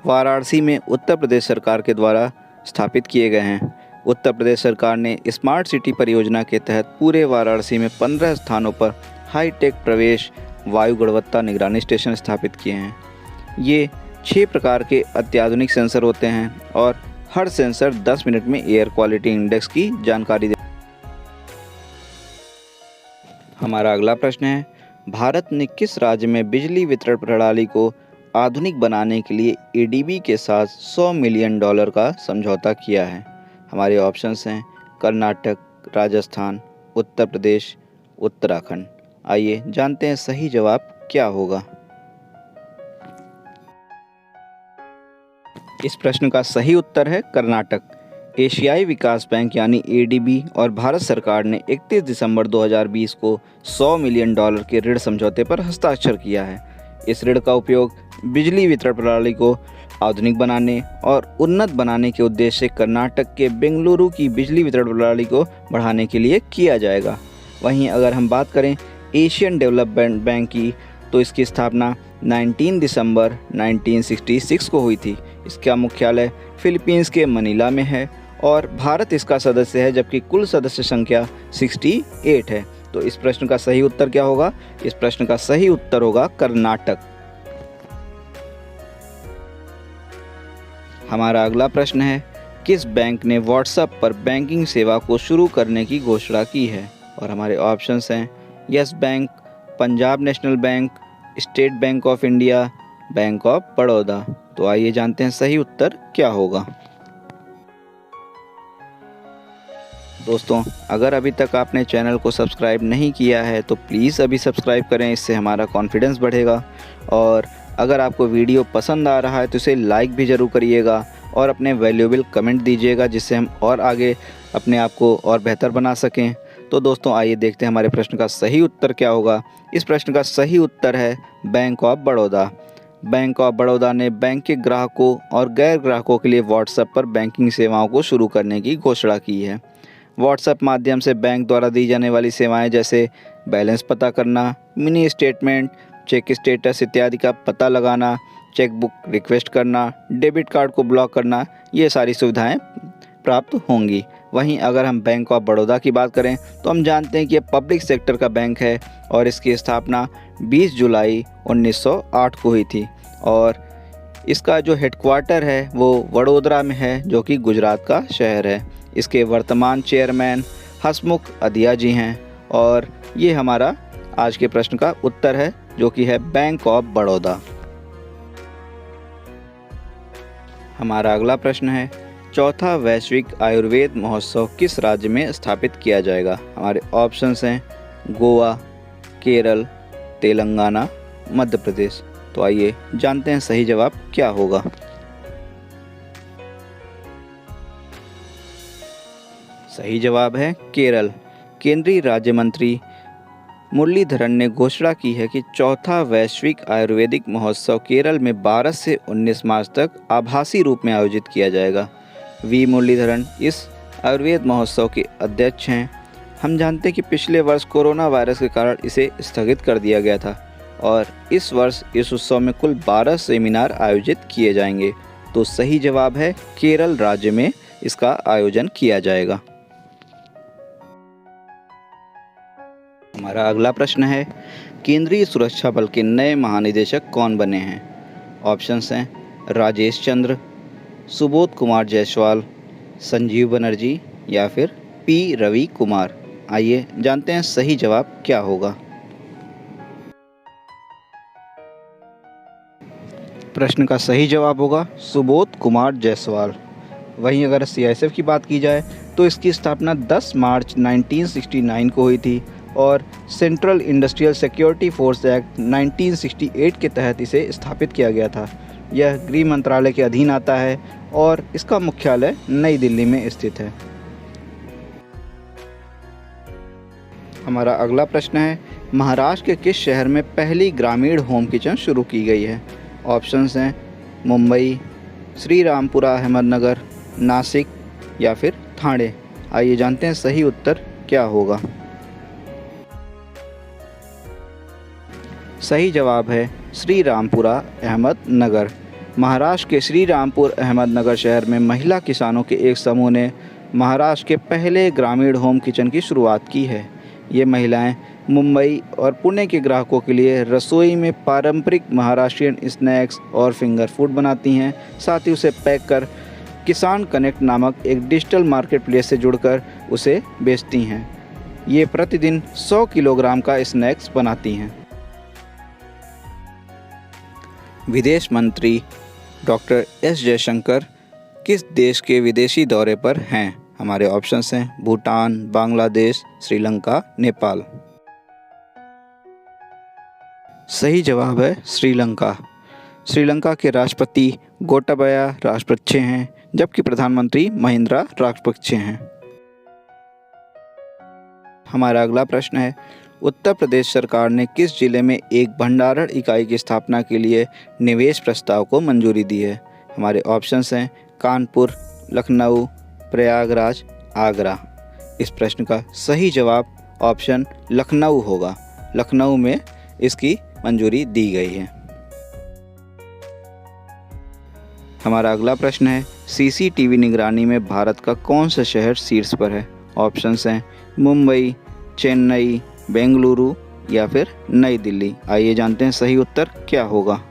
Varanasi में उत्तर प्रदेश सरकार के द्वारा स्थापित किए गए हैं। उत्तर प्रदेश सरकार ने स्मार्ट सिटी परियोजना के तहत पूरे वाराणसी में 15 स्थानों पर हाईटेक प्रवेश वायु गुणवत्ता निगरानी स्टेशन स्थापित किए हैं। ये 6 प्रकार के अत्याधुनिक सेंसर होते हैं और हर सेंसर 10 मिनट में एयर क्वालिटी इंडेक्स की जानकारी दे। हमारा अगला प्रश्न है, भारत ने किस राज्य में बिजली वितरण प्रणाली को आधुनिक बनाने के लिए ADB के साथ $100 मिलियन का समझौता किया है? हमारे ऑप्शंस हैं कर्नाटक, राजस्थान, उत्तर प्रदेश, उत्तराखंड। आइए जानते हैं सही जवाब क्या होगा। इस प्रश्न का सही उत्तर है कर्नाटक। एशियाई विकास बैंक यानी ADB और भारत सरकार ने 31 दिसंबर 2020 को $100 मिलियन के ऋण समझौते पर हस्ताक्षर किया है। इस ऋण का उपयोग बिजली वितरण प्रणाली को आधुनिक बनाने और उन्नत बनाने के उद्देश्य से कर्नाटक के बेंगलुरु की बिजली वितरण प्रणाली को बढ़ाने के लिए किया जाएगा। वहीं अगर हम बात करें एशियन डेवलपमेंट बैंक की, तो इसकी स्थापना 19 दिसंबर 1966 को हुई थी। इसका मुख्यालय फिलीपींस के मनीला में है और भारत इसका सदस्य है, जबकि कुल सदस्य संख्या 68 है। तो इस प्रश्न का सही उत्तर क्या होगा? इस प्रश्न का सही उत्तर होगा कर्नाटक। हमारा अगला प्रश्न है, किस बैंक ने व्हाट्सएप पर बैंकिंग सेवा को शुरू करने की घोषणा की है? और हमारे ऑप्शंस हैं yes bank, Punjab national bank, state bank of India, bank of Baroda. तो आइए जानते हैं सही उत्तर क्या होगा। दोस्तों, अगर अभी तक आपने चैनल को सब्सक्राइब नहीं किया है तो प्लीज़ अभी सब्सक्राइब करें, इससे हमारा कॉन्फिडेंस बढ़ेगा। और अगर आपको वीडियो पसंद आ रहा है तो इसे लाइक भी ज़रूर करिएगा और अपने वैल्यूएबल कमेंट दीजिएगा, जिससे हम और आगे अपने आप को और बेहतर बना सकें। तो दोस्तों, आइए देखते हैं हमारे प्रश्न का सही उत्तर क्या होगा। इस प्रश्न का सही उत्तर है bank of Baroda. Bank of Baroda ने बैंक के ग्राहकों और गैर ग्राहकों के लिए व्हाट्सएप पर बैंकिंग सेवाओं को शुरू करने की घोषणा की है। व्हाट्सएप माध्यम से बैंक द्वारा दी जाने वाली सेवाएं जैसे बैलेंस पता करना, मिनी स्टेटमेंट, चेक स्टेटस इत्यादि का पता लगाना, चेकबुक रिक्वेस्ट करना, डेबिट कार्ड को ब्लॉक करना, ये सारी सुविधाएं प्राप्त होंगी। वहीं अगर हम बैंक ऑफ बड़ौदा की बात करें तो हम जानते हैं कि ये पब्लिक सेक्टर का बैंक है और इसकी स्थापना 20 जुलाई 1908 को हुई थी और इसका जो हेडक्वार्टर है वो वडोदरा में है, जो कि गुजरात का शहर है। इसके वर्तमान चेयरमैन हसमुख अधिया जी हैं और ये हमारा आज के प्रश्न का उत्तर है, जो कि है बैंक ऑफ बड़ौदा। हमारा अगला प्रश्न है, चौथा वैश्विक आयुर्वेद महोत्सव किस राज्य में स्थापित किया जाएगा? हमारे ऑप्शंस हैं गोवा, केरल, तेलंगाना, मध्य प्रदेश। तो आइए जानते हैं सही जवाब क्या होगा। सही जवाब है केरल। केंद्रीय राज्य मंत्री मुरलीधरन ने घोषणा की है कि चौथा वैश्विक आयुर्वेदिक महोत्सव केरल में 12 से 19 मार्च तक आभासी रूप में आयोजित किया जाएगा। वी मुरलीधरन इस आयुर्वेद महोत्सव के अध्यक्ष हैं। हम जानते हैं कि पिछले वर्ष कोरोना वायरस के कारण इसे स्थगित कर दिया गया था और इस वर्ष इस उत्सव में कुल 12 सेमिनार आयोजित किए जाएंगे। तो सही जवाब है केरल राज्य में इसका आयोजन किया जाएगा। हमारा अगला प्रश्न है, केंद्रीय सुरक्षा बल के नए महानिदेशक कौन बने हैं? ऑप्शंस हैं राजेश चंद्र, सुबोध कुमार जायसवाल, संजीव बनर्जी या फिर पी रवि कुमार। आइए जानते हैं सही जवाब क्या होगा। प्रश्न का सही जवाब होगा सुबोध कुमार जायसवाल। वहीं अगर सीआईएसएफ की बात की जाए तो इसकी स्थापना 10 मार्च 1969 को हुई थी और central industrial security force act 1968 के तहत इसे स्थापित किया गया था। यह गृह मंत्रालय के अधीन आता है और इसका मुख्यालय नई दिल्ली में स्थित है। हमारा अगला प्रश्न है, महाराष्ट्र के किस शहर में पहली ग्रामीण होम किचन शुरू की गई है? ऑप्शंस हैं मुंबई, श्रीरामपुरा अहमदनगर, नासिक या फिर ठाणे। आइए जानते हैं सही उत्तर क्या होगा। सही जवाब है श्रीरामपुरा अहमदनगर। महाराष्ट्र के श्रीरामपुर अहमदनगर शहर में महिला किसानों के एक समूह ने महाराष्ट्र के पहले ग्रामीण होम किचन की शुरुआत की है। ये महिलाएं मुंबई और पुणे के ग्राहकों के लिए रसोई में पारंपरिक महाराष्ट्रियन स्नैक्स और फिंगर फूड बनाती हैं, साथ ही उसे पैक कर किसान कनेक्ट नामक एक डिजिटल मार्केट प्लेस से जुड़कर उसे बेचती हैं। ये प्रतिदिन 100 किलोग्राम का स्नैक्स बनाती हैं। विदेश मंत्री डॉक्टर एस जयशंकर किस देश के विदेशी दौरे पर हैं? हमारे ऑप्शंस हैं भूटान, बांग्लादेश, श्रीलंका, नेपाल। सही जवाब है श्रीलंका। श्रीलंका के राष्ट्रपति गोटाबाया राजपक्षे हैं, जबकि प्रधानमंत्री महिंद्रा राजपक्षे हैं। हमारा अगला प्रश्न है, उत्तर प्रदेश सरकार ने किस जिले में एक भंडारण इकाई की स्थापना के लिए निवेश प्रस्ताव को मंजूरी दी है? हमारे ऑप्शंस हैं कानपुर, लखनऊ, प्रयागराज, आगरा। इस प्रश्न का सही जवाब ऑप्शन लखनऊ होगा। लखनऊ में इसकी मंजूरी दी गई है। हमारा अगला प्रश्न है, सीसीटीवी निगरानी में भारत का कौन सा शहर शीर्ष पर है? ऑप्शंस हैं मुंबई, चेन्नई, बेंगलुरु या फिर नई दिल्ली। आइए जानते हैं सही उत्तर क्या होगा।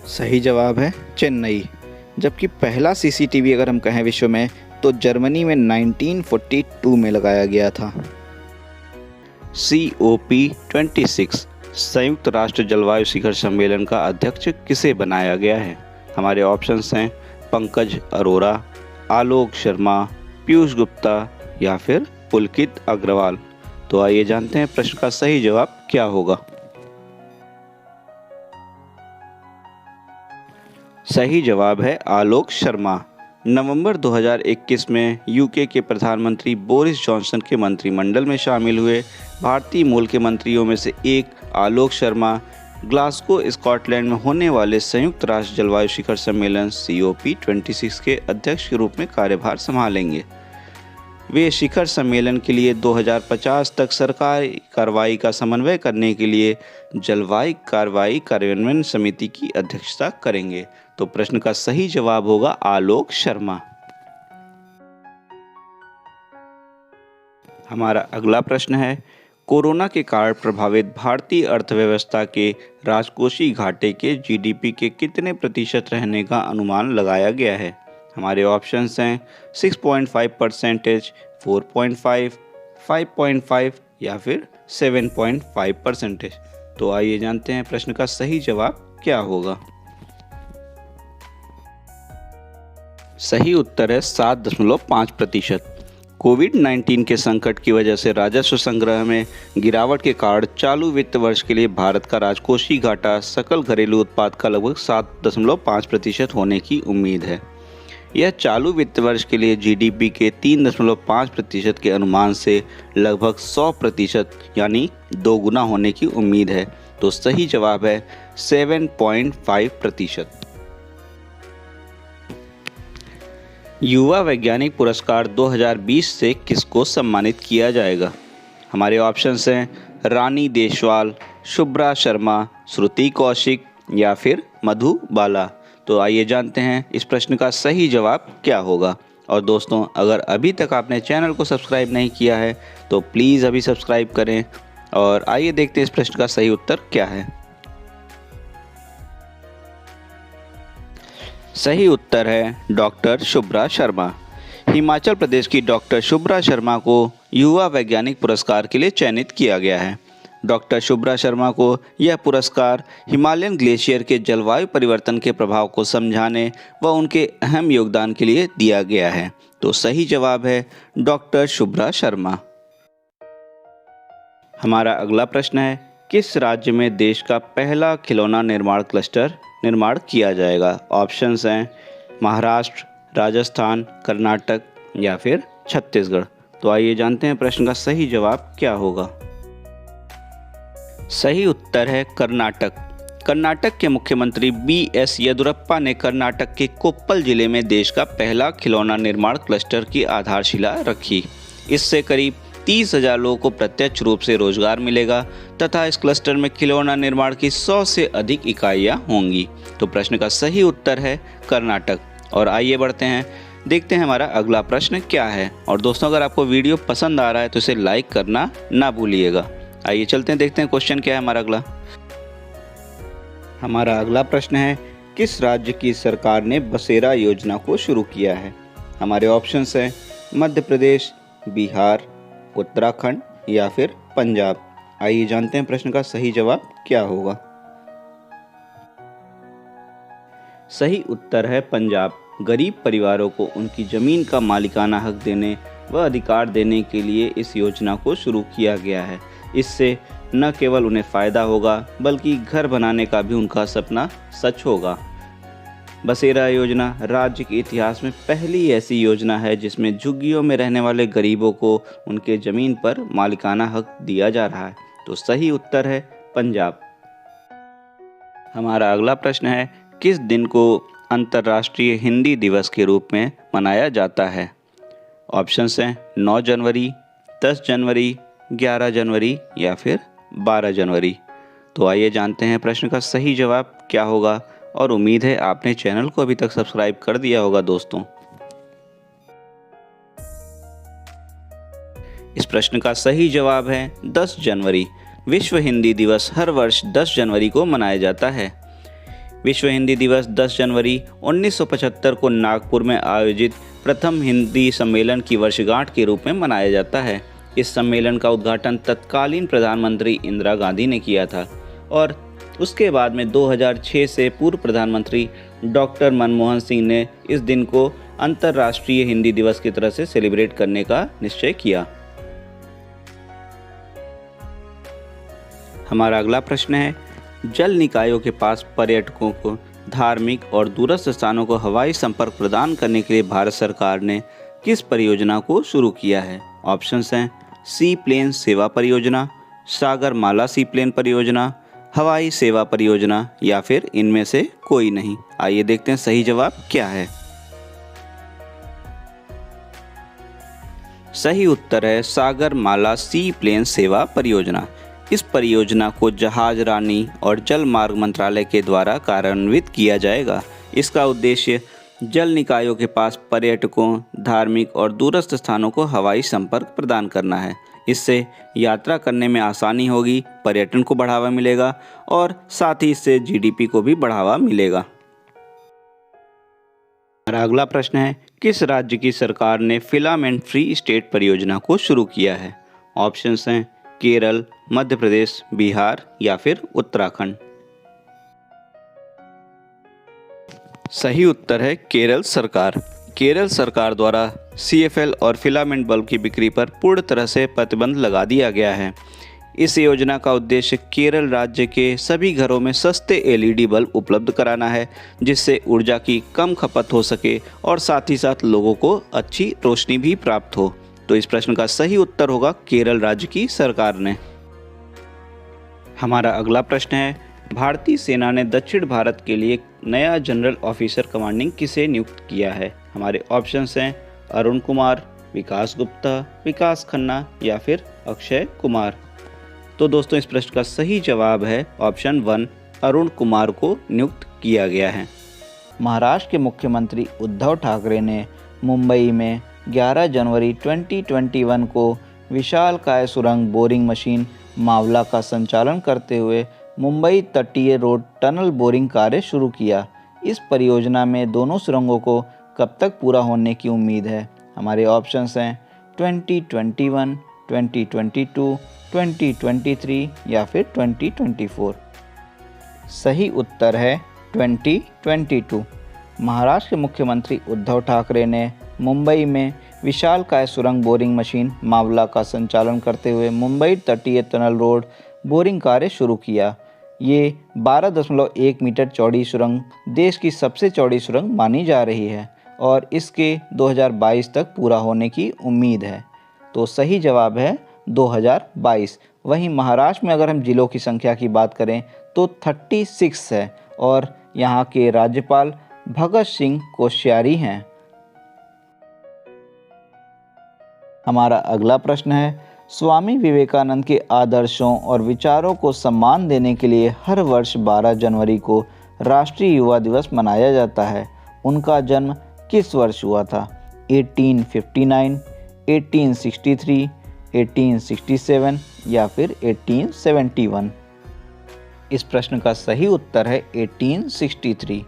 सही जवाब है चेन्नई। जबकि पहला सीसीटीवी अगर हम कहें विश्व में तो जर्मनी में 1942 में लगाया गया था। COP26 संयुक्त राष्ट्र जलवायु शिखर सम्मेलन का अध्यक्ष किसे बनाया गया है? हमारे ऑप्शंस हैं पंकज अरोरा, आलोक शर्मा, पीयूष गुप्ता या फिर पुलकित अग्रवाल। तो आइए जानते हैं प्रश्न का सही जवाब क्या होगा। सही जवाब है आलोक शर्मा। नवंबर 2021 में यूके के प्रधानमंत्री बोरिस जॉनसन के मंत्रिमंडल में शामिल हुए भारतीय मूल के मंत्रियों में से एक आलोक शर्मा ग्लासगो स्कॉटलैंड में होने वाले संयुक्त राष्ट्र जलवायु शिखर सम्मेलन COP26 के अध्यक्ष के रूप में कार्यभार संभालेंगे। वे शिखर सम्मेलन के लिए 2050 तक सरकारी कार्रवाई का समन्वय करने के लिए जलवायु कार्रवाई कार्यान्वयन समिति की अध्यक्षता करेंगे। तो प्रश्न का सही जवाब होगा आलोक शर्मा। हमारा अगला प्रश्न है, कोरोना के कारण प्रभावित भारतीय अर्थव्यवस्था के राजकोषीय घाटे के GDP के कितने प्रतिशत रहने का अनुमान लगाया गया है? हमारे ऑप्शंस हैं 6.5%, 4.5, 5.5 या फिर 7.5%। तो आइए जानते हैं प्रश्न का सही जवाब क्या होगा। सही उत्तर है 7.5%। कोविड-19 के संकट की वजह से राजस्व संग्रह में गिरावट के कारण चालू वित्त वर्ष के लिए भारत का राजकोषीय घाटा सकल घरेलू उत्पाद का लगभग 7.5% होने की उम्मीद है। यह चालू वित्त वर्ष के लिए GDP के 3.5% के अनुमान से लगभग 100% यानी 2 गुना होने की उम्मीद है। तो सही जवाब है 7.5%। युवा वैज्ञानिक पुरस्कार 2020 से किसको सम्मानित किया जाएगा? हमारे ऑप्शंस हैं रानी देशवाल, शुभ्रा शर्मा, श्रुति कौशिक या फिर मधु बाला। तो आइए जानते हैं इस प्रश्न का सही जवाब क्या होगा। और दोस्तों, अगर अभी तक आपने चैनल को सब्सक्राइब नहीं किया है तो प्लीज़ अभी सब्सक्राइब करें। और आइए देखते हैं इस प्रश्न का सही उत्तर क्या है। सही उत्तर है डॉक्टर शुभ्रा शर्मा। हिमाचल प्रदेश की डॉक्टर शुभ्रा शर्मा को युवा वैज्ञानिक पुरस्कार के लिए चयनित किया गया है। डॉक्टर शुभ्रा शर्मा को यह पुरस्कार हिमालयन ग्लेशियर के जलवायु परिवर्तन के प्रभाव को समझाने व उनके अहम योगदान के लिए दिया गया है। तो सही जवाब है डॉक्टर शुभ्रा शर्मा। हमारा अगला प्रश्न है, किस राज्य में देश का पहला खिलौना निर्माण क्लस्टर निर्माण किया जाएगा? ऑप्शंस हैं महाराष्ट्र, राजस्थान, कर्नाटक या फिर छत्तीसगढ़। तो आइए जानते हैं प्रश्न का सही जवाब क्या होगा। सही उत्तर है कर्नाटक। कर्नाटक के मुख्यमंत्री BS येदुरप्पा ने कर्नाटक के कोप्पल जिले में देश का पहला खिलौना निर्माण क्लस्टर की आधारशिला रखी। इससे करीब 30,000 लोगों को प्रत्यक्ष रूप से रोजगार मिलेगा तथा इस क्लस्टर में खिलौना निर्माण की 100 से अधिक इकाइयां होंगी। तो प्रश्न का सही उत्तर है कर्नाटक। और आइए बढ़ते हैं, देखते हैं हमारा अगला प्रश्न क्या है। और दोस्तों, अगर आपको वीडियो पसंद आ रहा है तो इसे लाइक करना ना भूलिएगा। आइए चलते हैं, देखते हैं क्वेश्चन क्या है हमारा अगला। हमारा अगला प्रश्न है, किस राज्य की सरकार ने बसेरा योजना को शुरू किया है? हमारे ऑप्शंस हैं मध्य प्रदेश, बिहार, उत्तराखंड या फिर पंजाब। आइए जानते हैं प्रश्न का सही जवाब क्या होगा। सही उत्तर है पंजाब। गरीब परिवारों को उनकी जमीन का मालिकाना हक देने व अधिकार देने के लिए इस योजना को शुरू किया गया है। इससे न केवल उन्हें फ़ायदा होगा बल्कि घर बनाने का भी उनका सपना सच होगा। बसेरा योजना राज्य के इतिहास में पहली ऐसी योजना है जिसमें झुग्गियों में रहने वाले गरीबों को उनके ज़मीन पर मालिकाना हक दिया जा रहा है। तो सही उत्तर है पंजाब। हमारा अगला प्रश्न है, किस दिन को अंतर्राष्ट्रीय हिंदी दिवस के रूप में मनाया जाता है? ऑप्शंस हैं 9 जनवरी, 10 जनवरी, 11 जनवरी या फिर 12 जनवरी। तो आइए जानते हैं प्रश्न का सही जवाब क्या होगा। और उम्मीद है आपने चैनल को अभी तक सब्सक्राइब कर दिया होगा दोस्तों। इस प्रश्न का सही जवाब है 10 जनवरी। विश्व हिंदी दिवस हर वर्ष 10 जनवरी को मनाया जाता है। विश्व हिंदी दिवस 10 जनवरी 1975 को नागपुर में आयोजित प्रथम हिंदी सम्मेलन की वर्षगांठ के रूप में मनाया जाता है। इस सम्मेलन का उद्घाटन तत्कालीन प्रधानमंत्री इंदिरा गांधी ने किया था और उसके बाद में 2006 से पूर्व प्रधानमंत्री डॉक्टर मनमोहन सिंह ने इस दिन को अंतर्राष्ट्रीय हिंदी दिवस की तरह से सेलिब्रेट करने का निश्चय किया। हमारा अगला प्रश्न है, जल निकायों के पास पर्यटकों को धार्मिक और दूरस्थ स्थानों को हवाई संपर्क प्रदान करने के लिए भारत सरकार ने किस परियोजना को शुरू किया है? ऑप्शंस हैं सी प्लेन सेवा परियोजना, सागर माला सी प्लेन परियोजना, हवाई सेवा परियोजना या फिर इनमें से कोई नहीं। आइए देखते हैं सही जवाब क्या है। सही उत्तर है सागर माला सी प्लेन सेवा परियोजना। इस परियोजना को जहाज रानी और जल मार्ग मंत्रालय के द्वारा कार्यान्वित किया जाएगा। इसका उद्देश्य जल निकायों के पास पर्यटकों, धार्मिक और दूरस्थ स्थानों को हवाई संपर्क प्रदान करना है। इससे यात्रा करने में आसानी होगी, पर्यटन को बढ़ावा मिलेगा और साथ ही इससे जीडीपी को भी बढ़ावा मिलेगा। हमारा अगला प्रश्न है, किस राज्य की सरकार ने फिलामेंट फ्री स्टेट परियोजना को शुरू किया है? ऑप्शंस हैं केरल, मध्य प्रदेश, बिहार या फिर उत्तराखंड। सही उत्तर है केरल सरकार। केरल सरकार द्वारा CFL और फिलामेंट बल्ब की बिक्री पर पूर्ण तरह से प्रतिबंध लगा दिया गया है। इस योजना का उद्देश्य केरल राज्य के सभी घरों में सस्ते LED बल्ब उपलब्ध कराना है, जिससे ऊर्जा की कम खपत हो सके और साथ ही साथ लोगों को अच्छी रोशनी भी प्राप्त हो। तो इस प्रश्न का सही उत्तर होगा केरल राज्य की सरकार ने। हमारा अगला प्रश्न है, भारतीय सेना ने दक्षिण भारत के लिए नया जनरल ऑफिसर कमांडिंग किसे नियुक्त किया है? हमारे ऑप्शंस हैं अरुण कुमार, विकास गुप्ता, विकास खन्ना या फिर अक्षय कुमार। तो दोस्तों इस प्रश्न का सही जवाब है ऑप्शन 1, अरुण कुमार को नियुक्त किया गया है। महाराष्ट्र के मुख्यमंत्री उद्धव ठाकरे ने मुंबई में 11 जनवरी 2021 को विशालकाय सुरंग बोरिंग मशीन मावला का संचालन करते हुए मुंबई तटीय रोड टनल बोरिंग कार्य शुरू किया। इस परियोजना में दोनों सुरंगों को कब तक पूरा होने की उम्मीद है? हमारे ऑप्शंस हैं 2021, 2022, 2023 या फिर 2024। सही उत्तर है 2022। महाराष्ट्र के मुख्यमंत्री उद्धव ठाकरे ने मुंबई में विशालकाय सुरंग बोरिंग मशीन मावला का संचालन करते हुए मुंबई तटीय टनल रोड बोरिंग कार्य शुरू किया। ये 12.1 मीटर चौड़ी सुरंग देश की सबसे चौड़ी सुरंग मानी जा रही है और इसके 2022 तक पूरा होने की उम्मीद है। तो सही जवाब है 2022। वहीं महाराष्ट्र में अगर हम जिलों की संख्या की बात करें तो 36 है और यहाँ के राज्यपाल भगत सिंह कोश्यारी हैं। हमारा अगला प्रश्न है, स्वामी विवेकानंद के आदर्शों और विचारों को सम्मान देने के लिए हर वर्ष 12 जनवरी को राष्ट्रीय युवा दिवस मनाया जाता है। उनका जन्म किस वर्ष हुआ था? 1859, 1863, 1867 या फिर 1871। इस प्रश्न का सही उत्तर है 1863।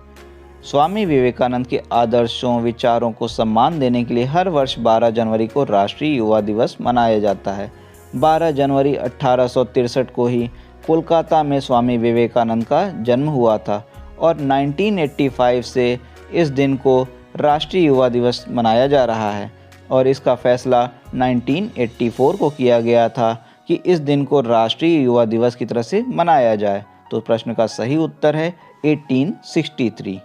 स्वामी विवेकानंद के आदर्शों विचारों को सम्मान देने के लिए हर वर्ष 12 जनवरी को राष्ट्रीय युवा दिवस मनाया जाता है। 12 जनवरी 1863 को ही कोलकाता में स्वामी विवेकानंद का जन्म हुआ था और 1985 से इस दिन को राष्ट्रीय युवा दिवस मनाया जा रहा है और इसका फैसला 1984 को किया गया था कि इस दिन को राष्ट्रीय युवा दिवस की तरह से मनाया जाए। तो प्रश्न का सही उत्तर है 1863।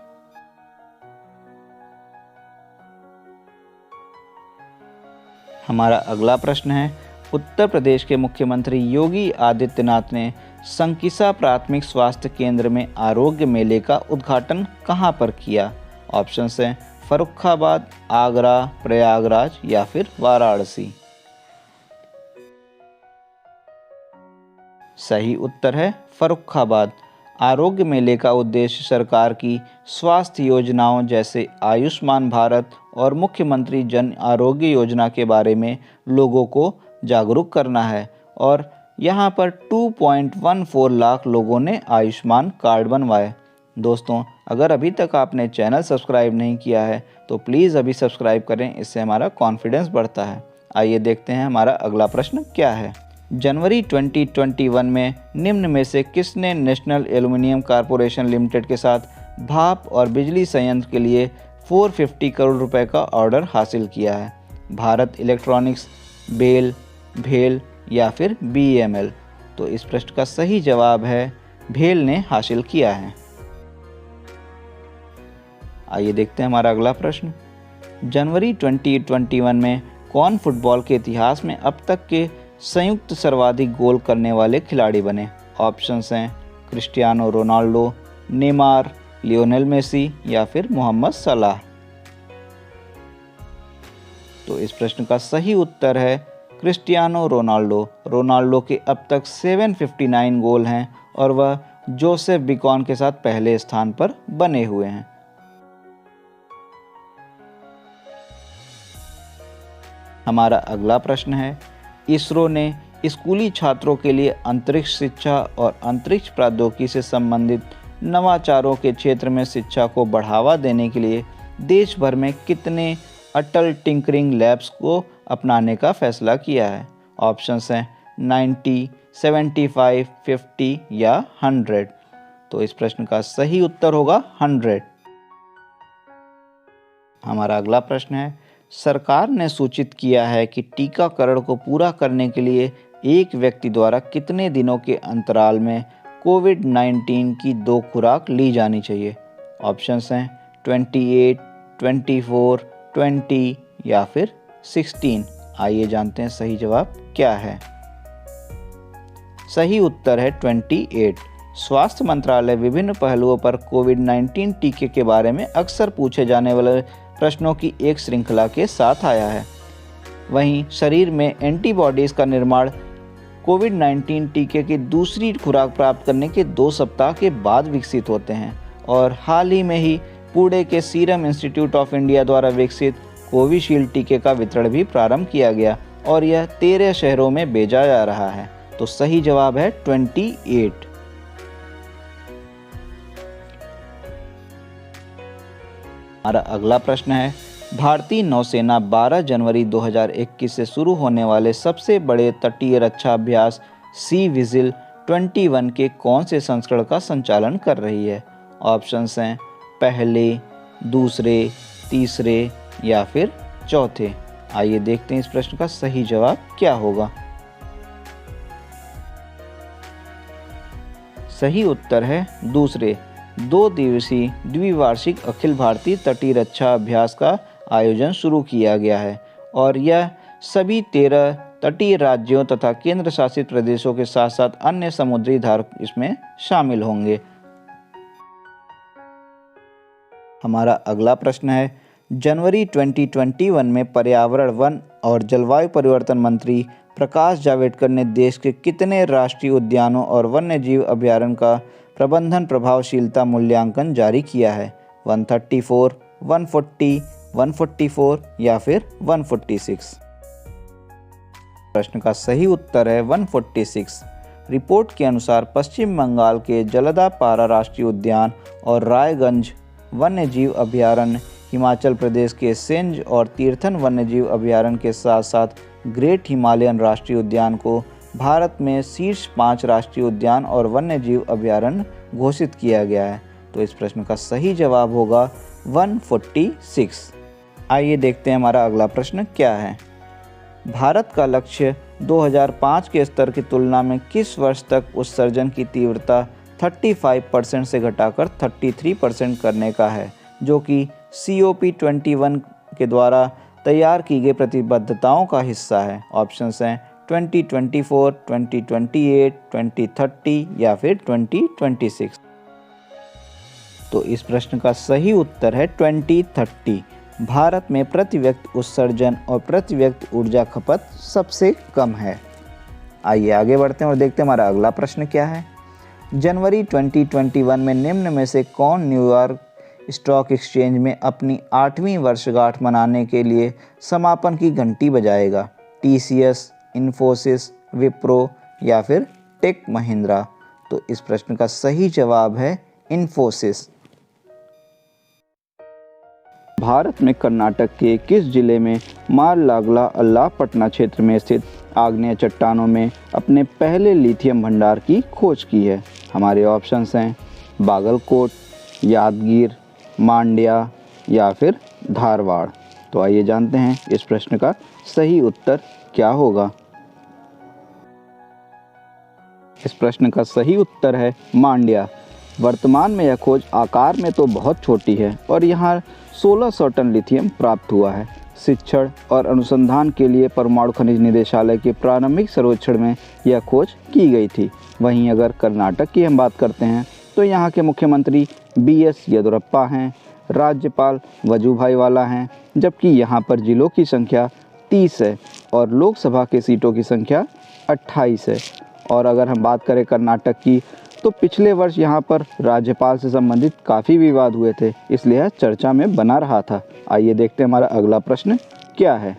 हमारा अगला प्रश्न है, उत्तर प्रदेश के मुख्यमंत्री योगी आदित्यनाथ ने संकिसा प्राथमिक स्वास्थ्य केंद्र में आरोग्य मेले का उद्घाटन कहां पर किया? ऑप्शंस हैं फर्रुखाबाद, आगरा, प्रयागराज या फिर वाराणसी। सही उत्तर है फर्रुखाबाद। आरोग्य मेले का उद्देश्य सरकार की स्वास्थ्य योजनाओं जैसे आयुष्मान भारत और मुख्यमंत्री जन आरोग्य योजना के बारे में लोगों को जागरूक करना है और यहाँ पर 2.14 लाख लोगों ने आयुष्मान कार्ड बनवाए। दोस्तों, अगर अभी तक आपने चैनल सब्सक्राइब नहीं किया है तो प्लीज़ अभी सब्सक्राइब करें, इससे हमारा कॉन्फिडेंस बढ़ता है। आइए देखते हैं हमारा अगला प्रश्न क्या है। जनवरी 2021 में निम्न में से किसने नेशनल एल्युमिनियम कॉरपोरेशन लिमिटेड के साथ भाप और बिजली संयंत्र के लिए 450 करोड़ रुपए का ऑर्डर हासिल किया है? भारत इलेक्ट्रॉनिक्स, बेल, भेल या फिर BEML? तो इस प्रश्न का सही जवाब है भेल ने हासिल किया है। आइए देखते हैं हमारा अगला प्रश्न। जनवरी 2021 में कौन फुटबॉल के इतिहास में अब तक के संयुक्त सर्वाधिक गोल करने वाले खिलाड़ी बने? ऑप्शंस हैं Cristiano Ronaldo, Neymar, Lionel Messi या फिर मोहम्मद सलाह। तो इस प्रश्न का सही उत्तर है क्रिस्टियानो रोनाल्डो। रोनाल्डो के अब तक 759 गोल हैं और वह जोसेफ बिकॉन के साथ पहले स्थान पर बने हुए हैं। हमारा अगला प्रश्न है, इसरो ने स्कूली छात्रों के लिए अंतरिक्ष शिक्षा और अंतरिक्ष प्रौद्योगिकी से संबंधित नवाचारों के क्षेत्र में शिक्षा को बढ़ावा देने के लिए देश भर में कितने अटल टिंकरिंग लैब्स को अपनाने का फैसला किया है? ऑप्शंस हैं 90, 75, 50 या 100। तो इस प्रश्न का सही उत्तर होगा 100। हमारा अगला प्रश्न है, सरकार ने सूचित किया है कि टीकाकरण को पूरा करने के लिए एक व्यक्ति द्वारा कितने दिनों के अंतराल में कोविड-19 की 2 खुराक ली जानी चाहिए? ऑप्शंस हैं 28, 24, 20 या फिर 16। आइए जानते हैं सही जवाब क्या है। सही उत्तर है 28। स्वास्थ्य मंत्रालय विभिन्न पहलुओं पर कोविड-19 टीके के बारे में अक्सर पूछे जाने वाले प्रश्नों की एक श्रृंखला के साथ आया है। वहीं शरीर में एंटीबॉडीज़ का निर्माण कोविड-19 टीके की दूसरी खुराक प्राप्त करने के 2 सप्ताह के बाद विकसित होते हैं और हाल ही में ही पुणे के सीरम इंस्टीट्यूट ऑफ इंडिया द्वारा विकसित कोविशील्ड टीके का वितरण भी प्रारंभ किया गया और यह 13 शहरों में भेजा जा रहा है। तो सही जवाब है 28। हमारा अगला प्रश्न है, भारतीय नौसेना 12 जनवरी 2021 से शुरू होने वाले सबसे बड़े तटीय रक्षा अभ्यास सी विजिल 21 के कौन से संस्करण का संचालन कर रही है? ऑप्शंस हैं पहले, दूसरे, तीसरे या फिर चौथे। आइए देखते हैं इस प्रश्न का सही जवाब क्या होगा। सही उत्तर है दूसरे। 2 दिवसीय द्विवार्षिक अखिल भारतीय तटीय रक्षा अभ्यास का आयोजन शुरू किया गया है और यह सभी 13 तटीय राज्यों तथा केंद्र शासित प्रदेशों के साथ साथ अन्य समुद्री धारक इसमें शामिल होंगे। हमारा अगला प्रश्न है, जनवरी 2021 में पर्यावरण, वन और जलवायु परिवर्तन मंत्री प्रकाश जावड़ेकर ने देश के कितने राष्ट्रीय उद्यानों और वन्यजीव अभयारण्य का प्रबंधन प्रभावशीलता मूल्यांकन जारी किया है? 134, 140, 144 या फिर 146। प्रश्न का सही उत्तर है 146। रिपोर्ट के अनुसार पश्चिम बंगाल के जलदापारा राष्ट्रीय उद्यान और रायगंज वन्यजीव अभयारण्य, हिमाचल प्रदेश के सेंज और तीर्थन वन्यजीव अभयारण्य के साथ साथ ग्रेट हिमालयन राष्ट्रीय उद्यान को भारत में शीर्ष 5 राष्ट्रीय उद्यान और वन्यजीव अभयारण्य घोषित किया गया है। तो इस प्रश्न का सही जवाब होगा 146। आइए देखते हैं हमारा अगला प्रश्न क्या है। भारत का लक्ष्य 2005 के स्तर की तुलना में किस वर्ष तक उत्सर्जन की तीव्रता 35% से घटाकर 33% करने का है, जो कि COP21 के द्वारा तैयार की गई प्रतिबद्धताओं का हिस्सा है? ऑप्शंस हैं 2024, 2028, 2030 या फिर 2026। तो इस प्रश्न का सही उत्तर है 2030। भारत में प्रति व्यक्ति उत्सर्जन और प्रति व्यक्ति ऊर्जा खपत सबसे कम है। आइए आगे बढ़ते हैं और देखते हैं हमारा अगला प्रश्न क्या है। जनवरी 2021 में निम्न में से कौन न्यूयॉर्क स्टॉक एक्सचेंज में अपनी 8वीं वर्षगांठ मनाने के लिए समापन की घंटी बजाएगा? TCS, इन्फोसिस, विप्रो या फिर टेक महिंद्रा? तो इस प्रश्न का सही जवाब है इन्फोसिस। भारत में कर्नाटक के किस जिले में मारलागला अल्लापट्टना क्षेत्र में स्थित आग्नेय चट्टानों में अपने पहले लिथियम भंडार की खोज की है? हमारे ऑप्शंस हैं बागलकोट, यादगीर, मांड्या या फिर धारवाड़। तो आइए जानते हैं इस प्रश्न का सही उत्तर क्या होगा। इस प्रश्न का सही उत्तर है मांड्या। वर्तमान में यह खोज आकार में तो बहुत छोटी है और यहाँ 1600 टन लिथियम प्राप्त हुआ है। शिक्षण और अनुसंधान के लिए परमाणु खनिज निदेशालय के प्रारंभिक सर्वेक्षण में यह खोज की गई थी। वहीं अगर कर्नाटक की हम बात करते हैं तो यहाँ के मुख्यमंत्री BS येदियुरप्पा हैं, राज्यपाल वजुभाई वाला हैं, जबकि यहाँ पर जिलों की संख्या 30 है और लोकसभा के सीटों की संख्या 28 है। और अगर हम बात करें कर्नाटक की तो पिछले वर्ष यहाँ पर राज्यपाल से संबंधित काफ़ी विवाद हुए थे, इसलिए यह चर्चा में बना रहा था। आइए देखते हैं हमारा अगला प्रश्न क्या है।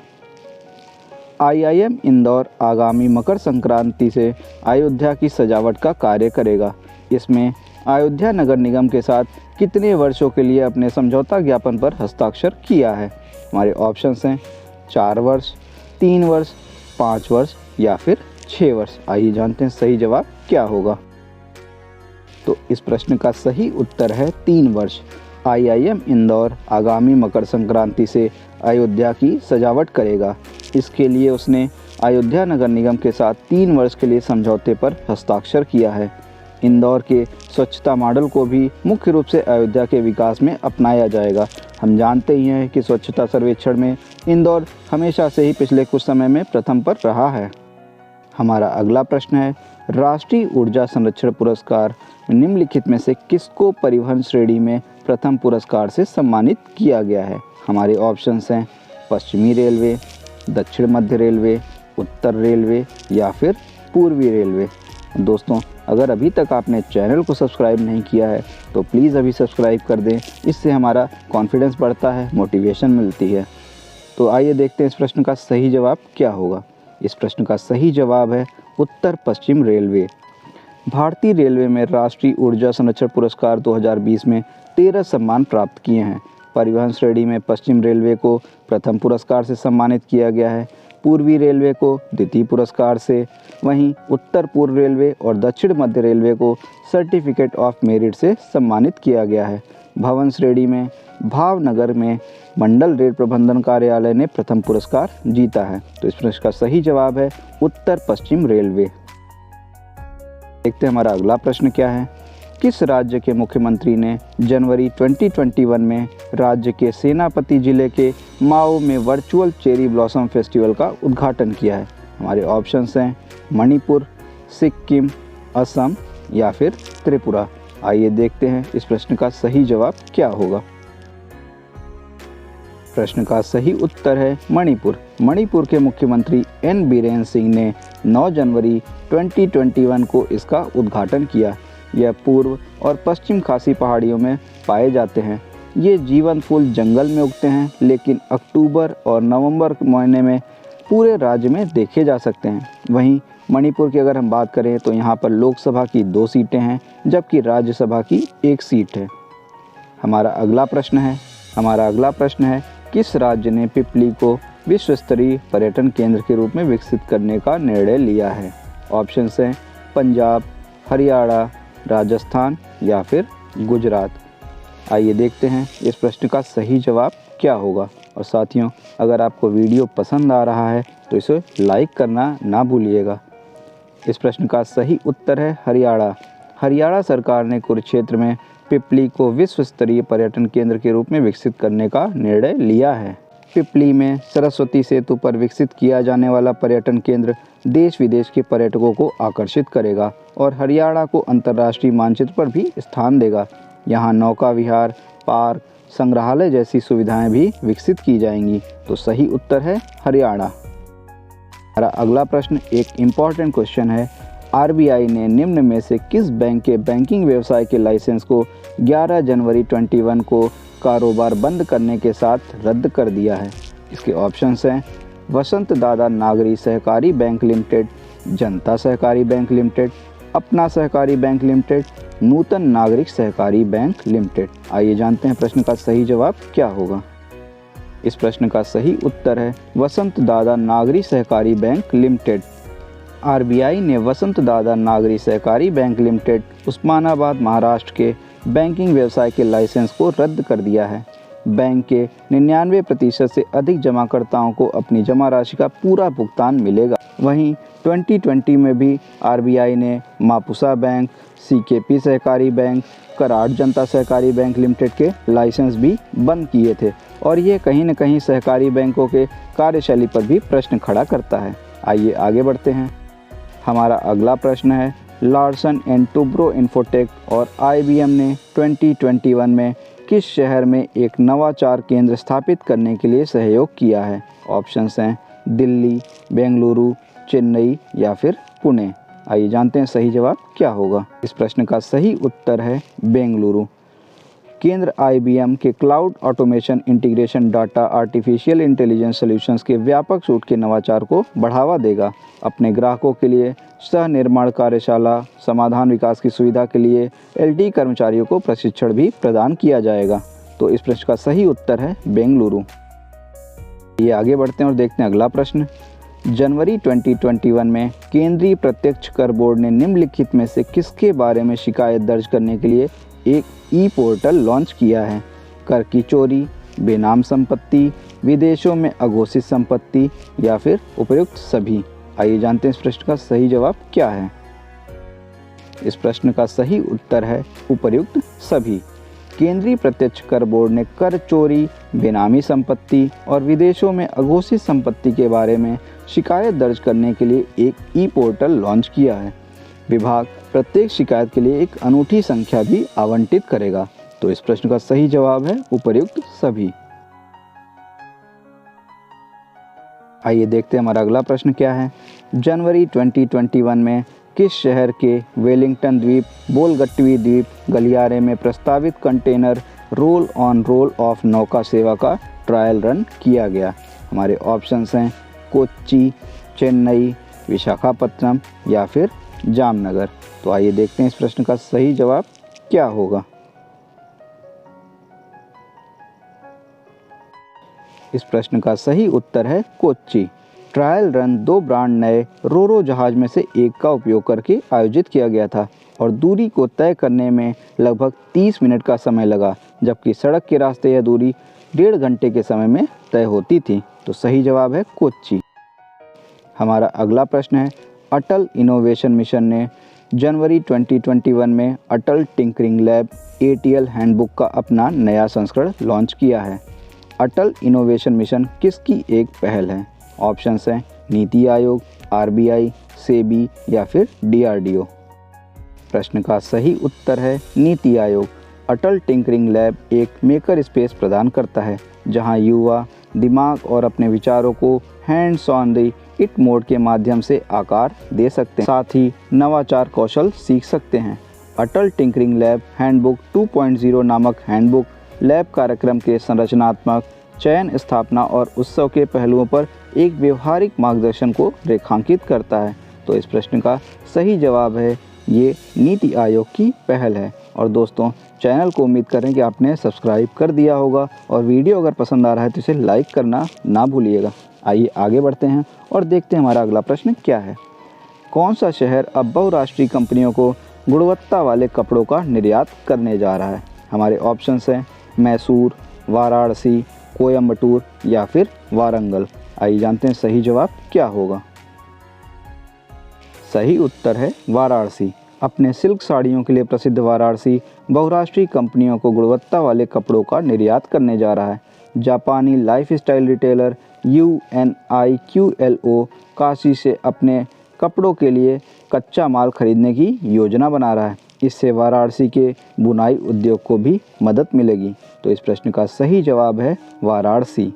IIM इंदौर आगामी मकर संक्रांति से अयोध्या की सजावट का कार्य करेगा। इसमें अयोध्या नगर निगम के साथ कितने वर्षों के लिए अपने समझौता ज्ञापन पर हस्ताक्षर किया है? हमारे ऑप्शंस हैं 4 वर्ष, 3 वर्ष, 5 वर्ष या फिर 6 वर्ष। आइए जानते हैं सही जवाब क्या होगा। तो इस प्रश्न का सही उत्तर है 3 वर्ष। IIM इंदौर आगामी मकर संक्रांति से अयोध्या की सजावट करेगा। इसके लिए उसने अयोध्या नगर निगम के साथ 3 वर्ष के लिए समझौते पर हस्ताक्षर किया है। इंदौर के स्वच्छता मॉडल को भी मुख्य रूप से अयोध्या के विकास में अपनाया जाएगा। हम जानते ही हैं कि स्वच्छता सर्वेक्षण में इंदौर हमेशा से ही पिछले कुछ समय में प्रथम पर रहा है। हमारा अगला प्रश्न है, राष्ट्रीय ऊर्जा संरक्षण पुरस्कार निम्नलिखित में से किसको परिवहन श्रेणी में प्रथम पुरस्कार से सम्मानित किया गया है? हमारे ऑप्शंस हैं पश्चिमी रेलवे, दक्षिण मध्य रेलवे, उत्तर रेलवे या फिर पूर्वी रेलवे। दोस्तों, अगर अभी तक आपने चैनल को सब्सक्राइब नहीं किया है तो प्लीज़ अभी सब्सक्राइब कर दें। इससे हमारा कॉन्फिडेंस बढ़ता है, मोटिवेशन मिलती है। तो आइए देखते हैं इस प्रश्न का सही जवाब क्या होगा। इस प्रश्न का सही जवाब है उत्तर पश्चिम रेलवे। भारतीय रेलवे में राष्ट्रीय ऊर्जा संरक्षण पुरस्कार 2020 में 13 सम्मान प्राप्त किए हैं। परिवहन श्रेणी में पश्चिम रेलवे को प्रथम पुरस्कार से सम्मानित किया गया है, पूर्वी रेलवे को द्वितीय पुरस्कार से, वहीं उत्तर पूर्व रेलवे और दक्षिण मध्य रेलवे को सर्टिफिकेट ऑफ मेरिट से सम्मानित किया गया है। भवन श्रेणी में भावनगर में मंडल रेल प्रबंधन कार्यालय ने प्रथम पुरस्कार जीता है। तो इस प्रश्न का सही जवाब है उत्तर पश्चिम रेलवे। देखते हैं हमारा अगला प्रश्न क्या है। किस राज्य के मुख्यमंत्री ने जनवरी 2021 में राज्य के सेनापति जिले के माओ में वर्चुअल चेरी ब्लॉसम फेस्टिवल का उद्घाटन किया है? हमारे ऑप्शंस हैं मणिपुर, सिक्किम, असम या फिर त्रिपुरा। आइए देखते हैं इस प्रश्न का सही जवाब क्या होगा। प्रश्न का सही उत्तर है मणिपुर। मणिपुर के मुख्यमंत्री N बीरेन सिंह ने 9 जनवरी 2021 को इसका उद्घाटन किया। यह पूर्व और पश्चिम खासी पहाड़ियों में पाए जाते हैं। ये जीवंत फूल जंगल में उगते हैं, लेकिन अक्टूबर और नवंबर महीने में पूरे राज्य में देखे जा सकते हैं। वहीं मणिपुर की अगर हम बात करें तो यहाँ पर लोकसभा की 2 सीटें हैं, जबकि राज्यसभा की 1 सीट है। हमारा अगला प्रश्न है किस राज्य ने पिपली को विश्व स्तरीय पर्यटन केंद्र के रूप में विकसित करने का निर्णय लिया है? ऑप्शंस हैं पंजाब, हरियाणा, राजस्थान या फिर गुजरात। आइए देखते हैं इस प्रश्न का सही जवाब क्या होगा। और साथियों, अगर आपको वीडियो पसंद आ रहा है तो इसे लाइक करना ना भूलिएगा। इस प्रश्न का सही उत्तर है हरियाणा। हरियाणा सरकार ने कुरुक्षेत्र में पिपली को विश्व स्तरीय पर्यटन केंद्र के रूप में विकसित करने का निर्णय लिया है। पिपली में सरस्वती सेतु पर विकसित किया जाने वाला पर्यटन केंद्र देश विदेश के पर्यटकों को आकर्षित करेगा और हरियाणा को अंतर्राष्ट्रीय मानचित्र पर भी स्थान देगा। यहाँ नौका विहार, पार्क, संग्रहालय जैसी सुविधाएं भी विकसित की जाएंगी। तो सही उत्तर है हरियाणा। हमारा अगला प्रश्न एक इम्पॉर्टेंट क्वेश्चन है। आरबीआई ने निम्न में से किस बैंक के बैंकिंग व्यवसाय के लाइसेंस को 11 जनवरी 21 को कारोबार बंद करने के साथ रद्द कर दिया है? इसके ऑप्शंस हैं वसंत दादा नागरी सहकारी बैंक लिमिटेड, जनता सहकारी बैंक लिमिटेड, अपना सहकारी बैंक लिमिटेड, नूतन नागरिक सहकारी बैंक लिमिटेड। आइए जानते हैं प्रश्न का सही जवाब क्या होगा। इस प्रश्न का सही उत्तर है वसंत दादा नागरी सहकारी बैंक लिमिटेड। आरबीआई ने वसंत दादा नागरी सहकारी बैंक लिमिटेड उस्मानाबाद महाराष्ट्र के बैंकिंग व्यवसाय के लाइसेंस को रद्द कर दिया है। बैंक के 99% से अधिक जमाकर्ताओं को अपनी जमा राशि का पूरा भुगतान मिलेगा। वहीं 2020 में भी आरबीआई ने मापुसा बैंक, सीकेपी सहकारी बैंक, कराड़ जनता सहकारी बैंक लिमिटेड के लाइसेंस भी बंद किए थे और ये कहीं न कहीं सहकारी बैंकों के कार्यशैली पर भी प्रश्न खड़ा करता है। आइए आगे बढ़ते हैं। हमारा अगला प्रश्न है लार्सन एंड टुब्रो इन्फोटेक और आईबीएम ने 2021 में किस शहर में एक नवाचार केंद्र स्थापित करने के लिए सहयोग किया है? ऑप्शंस हैं दिल्ली, बेंगलुरु, चेन्नई या फिर पुणे। आइए जानते हैं सही जवाब क्या होगा। इस प्रश्न का सही उत्तर है बेंगलुरु। केंद्र आईबीएम के cloud automation, integration, data, artificial intelligence solutions के व्यापक सूट के नवाचार को बढ़ावा देगा। अपने ग्राहकों के लिए सह निर्माण कार्यशाला, समाधान विकास की सुविधा के लिए एलटी कर्मचारियों को प्रशिक्षण भी प्रदान किया जाएगा। तो इस प्रश्न का सही उत्तर है बेंगलुरु। ये आगे बढ़ते हैं और देखते हैं अगला प्रश्न। जनवरी 2021 में केंद्रीय प्रत्यक्ष कर बोर्ड ने निम्नलिखित में से किसके बारे में शिकायत दर्ज करने के लिए एक ई पोर्टल लॉन्च किया है? कर की चोरी, बेनाम संपत्ति, विदेशों में अघोषित संपत्ति या फिर उपयुक्त सभी। आइए जानते हैं इस प्रश्न का सही जवाब क्या है। इस प्रश्न का सही उत्तर है उपयुक्त सभी। केंद्रीय प्रत्यक्ष कर बोर्ड ने कर चोरी, बेनामी संपत्ति और विदेशों में अघोषित संपत्ति के बारे में शिकायत दर्ज करने के लिए एक ई पोर्टल लॉन्च किया है। विभाग प्रत्येक शिकायत के लिए एक अनूठी संख्या भी आवंटित करेगा। तो इस प्रश्न का सही जवाब है उपयुक्त सभी। आइए देखते हैं हमारा अगला प्रश्न क्या है। जनवरी 2021 में किस शहर के वेलिंगटन द्वीप, बोलगट्टवी द्वीप, गलियारे में प्रस्तावित container roll on roll of नौका सेवा का ट्रायल रन किया गया? हमारे ऑप्शंस हैं कोच्चि, चेन्नई, विशाखापत्तनम या फिर जामनगर। तो आइए देखते हैं इस प्रश्न का सही जवाब क्या होगा। इस प्रश्न का सही उत्तर है कोच्चि। ट्रायल रन 2 ब्रांड नए रोरो जहाज में से एक का उपयोग करके आयोजित किया गया था और दूरी को तय करने में लगभग 30 मिनट का समय लगा, जबकि सड़क के रास्ते यह दूरी 1.5 घंटे के समय में तय होती थी। तो सही जवाब है कोच्चि। हमारा अगला प्रश्न है अटल इनोवेशन मिशन ने जनवरी 2021 में अटल टिंकरिंग लैब ATL हैंडबुक का अपना नया संस्करण लॉन्च किया है। अटल इनोवेशन मिशन किसकी एक पहल है? ऑप्शंस हैं नीति आयोग, आरबीआई, सेबी या फिर DRDO। प्रश्न का सही उत्तर है नीति आयोग। अटल टिंकरिंग लैब एक मेकर स्पेस प्रदान करता है जहां युवा दिमाग और अपने विचारों को hands on the it mode के माध्यम से आकार दे सकते हैं, साथ ही नवाचार कौशल सीख सकते हैं। अटल टिंकरिंग लैब हैंडबुक 2.0 नामक हैंडबुक लैब कार्यक्रम के संरचनात्मक चयन, स्थापना और उत्सव के पहलुओं पर एक व्यवहारिक मार्गदर्शन को रेखांकित करता है। तो इस प्रश्न का सही जवाब है ये नीति आयोग की पहल है। और दोस्तों, चैनल को उम्मीद करें कि आपने सब्सक्राइब कर दिया होगा और वीडियो अगर पसंद आ रहा है तो इसे लाइक करना ना भूलिएगा। आइए आगे बढ़ते हैं और देखते हैं हमारा अगला प्रश्न क्या है। कौन सा शहर अब बहुराष्ट्रीय कंपनियों को गुणवत्ता वाले कपड़ों का निर्यात करने जा रहा है? हमारे ऑप्शंस हैं मैसूर, वाराणसी, कोयम्बटूर या फिर वारंगल। आइए जानते हैं सही जवाब क्या होगा। सही उत्तर है वाराणसी। अपने सिल्क साड़ियों के लिए प्रसिद्ध वाराणसी बहुराष्ट्रीय कंपनियों को गुणवत्ता वाले कपड़ों का निर्यात करने जा रहा है। जापानी लाइफस्टाइल रिटेलर UNIQLO काशी से अपने कपड़ों के लिए कच्चा माल खरीदने की योजना बना रहा है। इससे वाराणसी के बुनाई उद्योग को भी मदद मिलेगी। तो इस प्रश्न का सही जवाब है वाराणसी।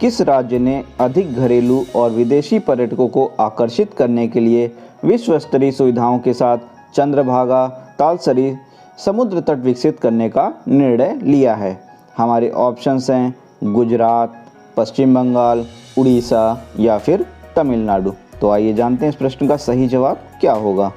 किस राज्य ने अधिक घरेलू और विदेशी पर्यटकों को आकर्षित करने के लिए विश्व स्तरीय सुविधाओं के साथ चंद्रभागा तालसरी समुद्र तट विकसित करने का निर्णय लिया है? हमारे ऑप्शंस हैं गुजरात, पश्चिम बंगाल, उड़ीसा या फिर तमिलनाडु। तो आइए जानते हैं इस प्रश्न का सही जवाब क्या होगा।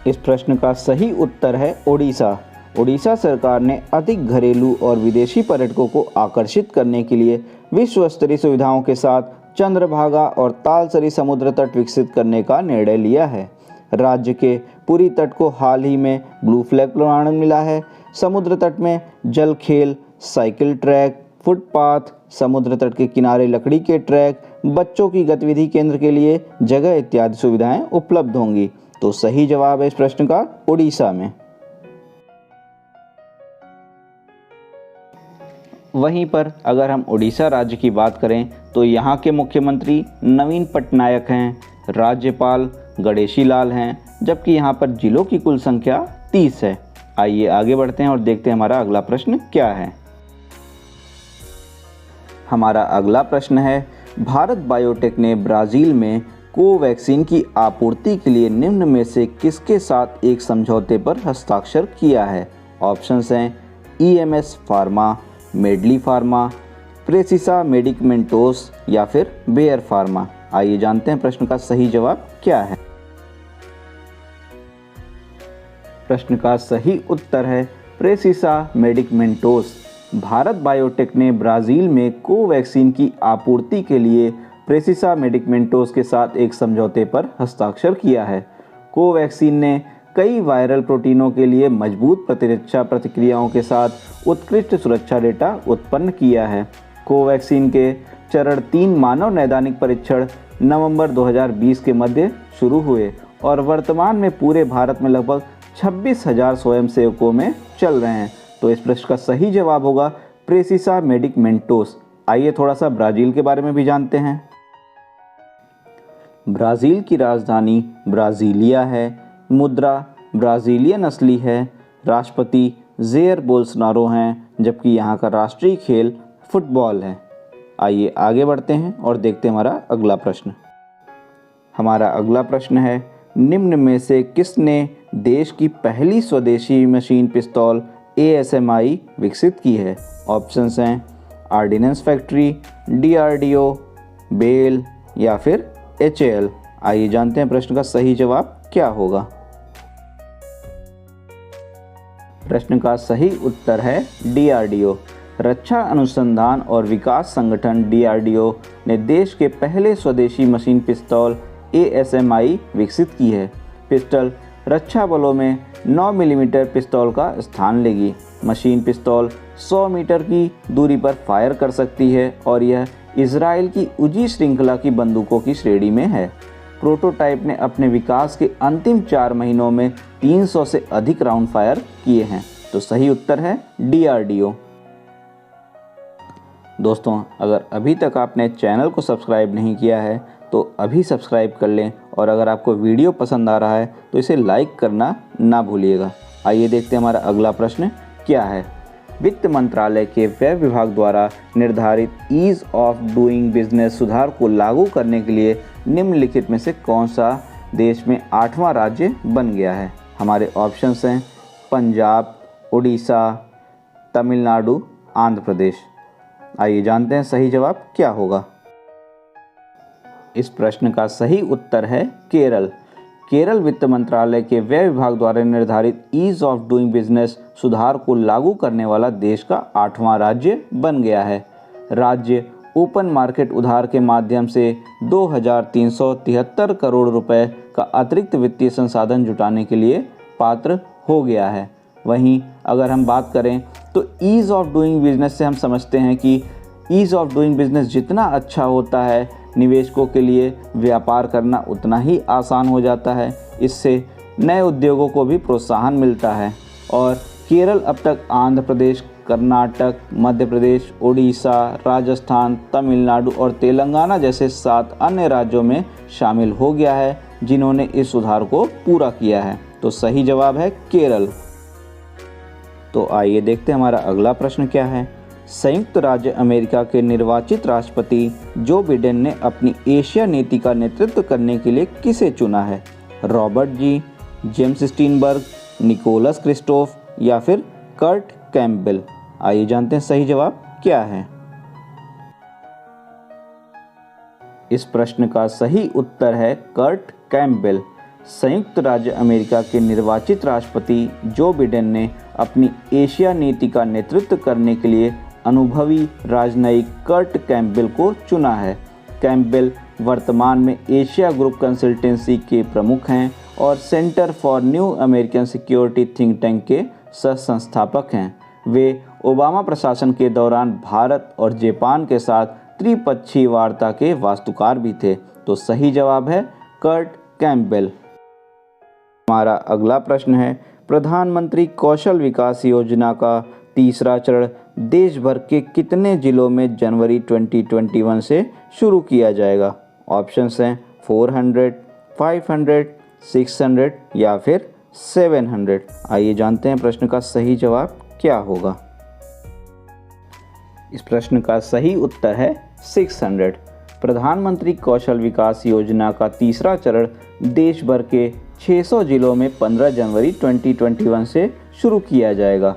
इस प्रश्न का सही उत्तर है उड़ीसा। उड़ीसा सरकार ने अधिक घरेलू और विदेशी पर्यटकों को आकर्षित करने के लिए विश्व स्तरीय सुविधाओं के साथ चंद्रभागा और तालसरी समुद्र तट विकसित करने का निर्णय लिया है। राज्य के पूरी तट को हाल ही में ब्लू फ्लैग प्रमाणन मिला है। समुद्र तट में जल खेल, साइकिल ट्रैक, फुटपाथ, समुद्र तट के किनारे लकड़ी के ट्रैक, बच्चों की गतिविधि केंद्र के लिए जगह इत्यादि सुविधाएं उपलब्ध होंगी। तो सही जवाब है इस प्रश्न का उड़ीसा में। वहीं पर अगर हम उड़ीसा राज्य की बात करें तो यहाँ के मुख्यमंत्री नवीन पटनायक हैं, राज्यपाल गणेशी लाल हैं, जबकि यहाँ पर जिलों की कुल संख्या 30 है। आइए आगे बढ़ते हैं और देखते हैं हमारा अगला प्रश्न क्या है। हमारा अगला प्रश्न है, भारत बायोटेक ने ब्राज़ील में कोवैक्सीन की आपूर्ति के लिए निम्न में से किसके साथ एक समझौते पर हस्ताक्षर किया है? ऑप्शंस हैं EMS फार्मा, मेडली फार्मा, प्रेसिसा मेडिकमेंटोस या फिर बेयर फार्मा। आइए जानते हैं प्रश्न का सही जवाब क्या है। प्रश्न का सही उत्तर है प्रेसिसा मेडिकमेंटोस। भारत बायोटेक ने ब्राज़ील में कोवैक्सीन की आपूर्ति के लिए प्रेसिसा मेडिकमेंटोस के साथ एक समझौते पर हस्ताक्षर किया है। कोवैक्सीन ने कई वायरल प्रोटीनों के लिए मजबूत प्रतिरक्षा प्रतिक्रियाओं के साथ उत्कृष्ट सुरक्षा डेटा उत्पन्न किया है। कोवैक्सीन के चरण 3 मानव नैदानिक परीक्षण नवंबर 2020 के मध्य शुरू हुए और वर्तमान में पूरे भारत में लगभग 26,000 स्वयंसेवकों में चल रहे हैं। तो इस प्रश्न का सही जवाब होगा प्रेसिसा मेडिकमेंटोस। आइए थोड़ा सा ब्राज़ील के बारे में भी जानते हैं। ब्राज़ील की राजधानी ब्राज़ीलिया है। मुद्रा ब्राज़ीलियन असली है। राष्ट्रपति जेयर बोल्सोनारो हैं, जबकि यहाँ का राष्ट्रीय खेल फुटबॉल है। आइए आगे बढ़ते हैं और देखते हैं हमारा अगला प्रश्न। हमारा अगला प्रश्न है, निम्न में से किसने देश की पहली स्वदेशी मशीन पिस्तौल ASMI विकसित की है? ऑप्शंस हैं ऑर्डिनेंस फैक्ट्री, DRDO, बेल या फिर HAL। आइए जानते हैं प्रश्न का सही जवाब क्या होगा। प्रश्न का सही उत्तर है DRDO। रक्षा अनुसंधान और विकास संगठन DRDO ने देश के पहले स्वदेशी मशीन पिस्तौल ASMI विकसित की है। पिस्टल रक्षा बलों में 9 मिलीमीटर पिस्तौल का स्थान लेगी। मशीन पिस्तौल 100 मीटर की दूरी पर फायर कर सकती है और यह इजराइल की उजी श्रृंखला की बंदूकों की श्रेणी में है। प्रोटोटाइप ने अपने विकास के अंतिम 4 महीनों में 300 से अधिक राउंड फायर किए हैं। तो सही उत्तर है DRDO। दोस्तों, अगर अभी तक आपने चैनल को सब्सक्राइब नहीं किया है तो अभी सब्सक्राइब कर लें और अगर आपको वीडियो पसंद आ रहा है तो इसे लाइक करना ना भूलिएगा। आइए देखते हैं हमारा अगला प्रश्न क्या है। वित्त मंत्रालय के व्यय विभाग द्वारा निर्धारित ईज़ ऑफ डूइंग बिजनेस सुधार को लागू करने के लिए निम्नलिखित में से कौन सा देश में 8वां राज्य बन गया है? हमारे ऑप्शंस हैं पंजाब, उड़ीसा, तमिलनाडु, आंध्र प्रदेश। आइए जानते हैं सही जवाब क्या होगा। इस प्रश्न का सही उत्तर है केरल। केरल वित्त मंत्रालय के व्यय विभाग द्वारा निर्धारित ईज़ ऑफ डूइंग बिजनेस सुधार को लागू करने वाला देश का 8वां राज्य बन गया है। राज्य ओपन मार्केट उधार के माध्यम से 2,373 करोड़ रुपए का अतिरिक्त वित्तीय संसाधन जुटाने के लिए पात्र हो गया है। वहीं अगर हम बात करें तो ईज़ ऑफ डूइंग बिजनेस से हम समझते हैं कि ईज़ ऑफ डूइंग बिजनेस जितना अच्छा होता है, निवेशकों के लिए व्यापार करना उतना ही आसान हो जाता है। इससे नए उद्योगों को भी प्रोत्साहन मिलता है और केरल अब तक आंध्र प्रदेश, कर्नाटक, मध्य प्रदेश, उड़ीसा, राजस्थान, तमिलनाडु और तेलंगाना जैसे 7 अन्य राज्यों में शामिल हो गया है जिन्होंने इस सुधार को पूरा किया है। तो सही जवाब है केरल। तो आइए देखते हैं हमारा अगला प्रश्न क्या है। संयुक्त राज्य अमेरिका के निर्वाचित राष्ट्रपति जो बिडेन ने अपनी एशिया नीति का नेतृत्व करने के लिए किसे चुना है? रॉबर्ट जी, जेम्स स्टीनबर्ग, निकोलस क्रिस्टोफ या फिर कर्ट कैम्पबेल? आइए जानते हैं सही जवाब क्या है। इस प्रश्न का सही उत्तर है कर्ट कैम्पबेल। संयुक्त राज्य अमेरिका के निर्वाचित राष्ट्रपति जो बिडेन ने अपनी एशिया नीति का नेतृत्व करने के लिए अनुभवी राजनयिक कर्ट कैम्पबेल को चुना है। कैम्पबेल वर्तमान में एशिया ग्रुप कंसल्टेंसी के प्रमुख हैं और centre for new American security think tank के सह संस्थापक हैं। वे ओबामा प्रशासन के दौरान भारत और जापान के साथ त्रिपक्षीय वार्ता के वास्तुकार भी थे। तो सही जवाब है कर्ट कैम्पबेल। हमारा अगला प्रश्न है, प्रधानमंत्री कौशल विकास योजना का तीसरा चरण देश भर के कितने जिलों में जनवरी 2021 से शुरू किया जाएगा? ऑप्शंस हैं 400, 500, 600 या फिर 700। आइए जानते हैं प्रश्न का सही जवाब क्या होगा। इस प्रश्न का सही उत्तर है 600। प्रधानमंत्री कौशल विकास योजना का तीसरा चरण देश भर के 600 जिलों में 15 जनवरी 2021 से शुरू किया जाएगा।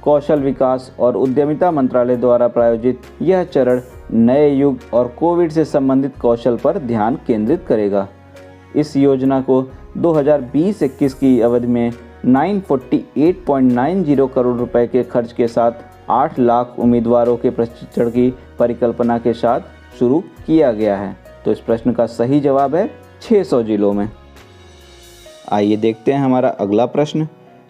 कौशल विकास और उद्यमिता मंत्रालय द्वारा प्रायोजित यह चरण नए युग और कोविड से संबंधित कौशल पर ध्यान केंद्रित करेगा। इस योजना को 2020-21 की अवधि में 948.90 करोड़ रुपए के खर्च के साथ 8 लाख उम्मीदवारों के प्रशिक्षण की परिकल्पना के साथ शुरू किया गया है। तो इस प्रश्न का सही जवाब है 600 जिलों में। आइए देखते हैं हमारा अगला प्रश्न।